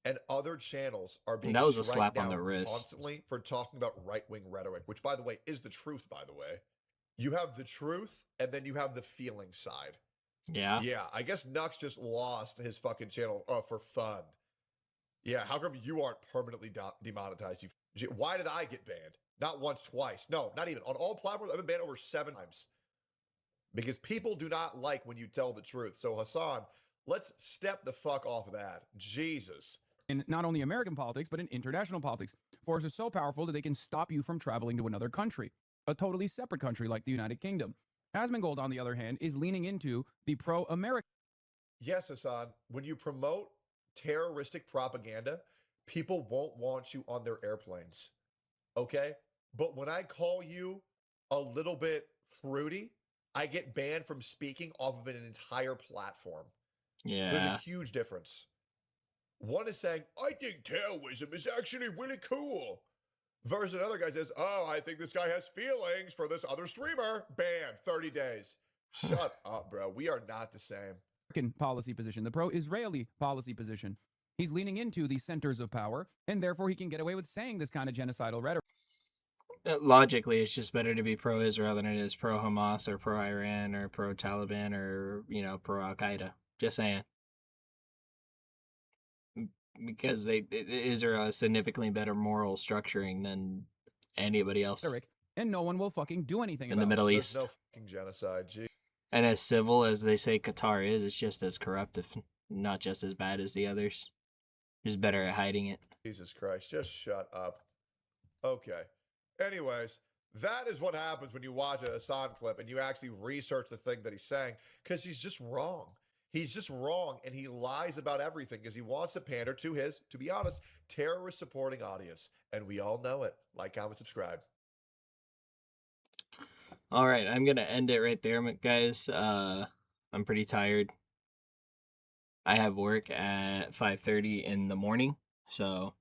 [SPEAKER 12] And other channels are being
[SPEAKER 5] That was a
[SPEAKER 12] struck
[SPEAKER 5] slap on the
[SPEAKER 12] down
[SPEAKER 5] wrist.
[SPEAKER 12] constantly for talking about right-wing rhetoric, which, by the way, is the truth, by the way. You have the truth, and then you have the feeling side.
[SPEAKER 5] Yeah.
[SPEAKER 12] Yeah, I guess Nux just lost his fucking channel for fun. Yeah, how come you aren't permanently demonetized? Why did I get banned? Not once, twice. No, not even. On all platforms, I've been banned over 7 times. Because people do not like when you tell the truth. So, Hassan, let's step the fuck off of that. Jesus.
[SPEAKER 15] In not only American politics, but in international politics. Forces so powerful that they can stop you from traveling to another country, a totally separate country like the United Kingdom. Asmongold, on the other hand, is leaning into the pro-American.
[SPEAKER 12] Yes, Hassan, when you promote terroristic propaganda, people won't want you on their airplanes. Okay? But when I call you a little bit fruity, I get banned from speaking off of an entire platform. There's a
[SPEAKER 5] Yeah.
[SPEAKER 12] huge difference. One is saying, I think Taoism is actually really cool. Versus another guy says, oh, I think this guy has feelings for this other streamer. Banned, 30 days. Shut up, bro. We are not the same.
[SPEAKER 15] Policy position, the pro-Israeli policy position. He's leaning into the centers of power, and therefore he can get away with saying this kind of genocidal rhetoric.
[SPEAKER 5] Logically, it's just better to be pro-Israel than it is pro-Hamas or pro-Iran or pro-Taliban or, you know, pro-Al-Qaeda. Just saying. Because Israel has significantly better moral structuring than anybody else
[SPEAKER 15] And no one will fucking do anything
[SPEAKER 5] in
[SPEAKER 15] about
[SPEAKER 5] the Middle
[SPEAKER 15] it.
[SPEAKER 12] There's
[SPEAKER 5] East.
[SPEAKER 12] no fucking genocide. Gee.
[SPEAKER 5] And as civil as they say Qatar is, it's just as corrupt, if not just as bad as the others. Just better at hiding it.
[SPEAKER 12] Jesus Christ, just shut up. Okay. Anyways, that is what happens when you watch a Hassan clip and you actually research the thing that he's saying, because he's just wrong. He's just wrong, and he lies about everything because he wants to pander to his, to be honest, terrorist-supporting audience. And we all know it. Like, comment, subscribe.
[SPEAKER 5] All right, I'm going to end it right there, guys. I'm pretty tired. I have work at 5:30 in the morning, so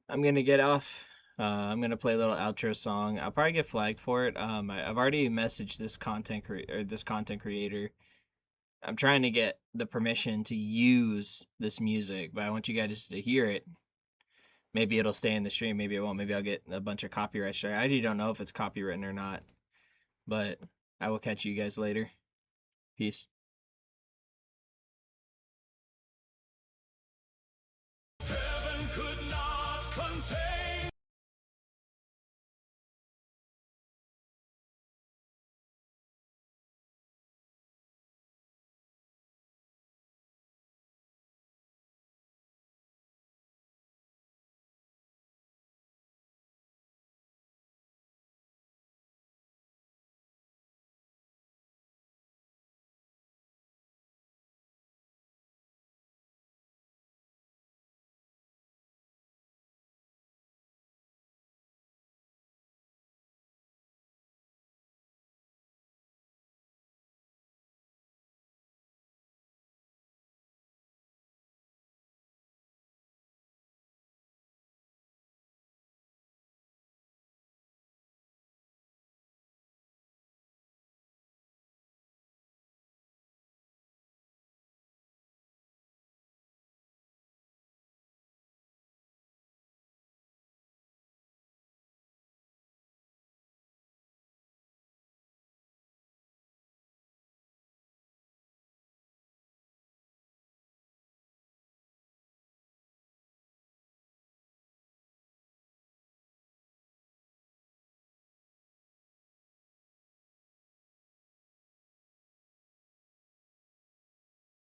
[SPEAKER 5] I'm going to get off. I'm going to play a little outro song. I'll probably get flagged for it. I've already messaged this content creator. I'm trying to get the permission to use this music, but I want you guys to hear it. Maybe it'll stay in the stream, maybe it won't. Maybe I'll get a bunch of copyright strike. I actually don't know if it's copywritten or not, but I will catch you guys later. Peace.
[SPEAKER 1] Heaven could not contain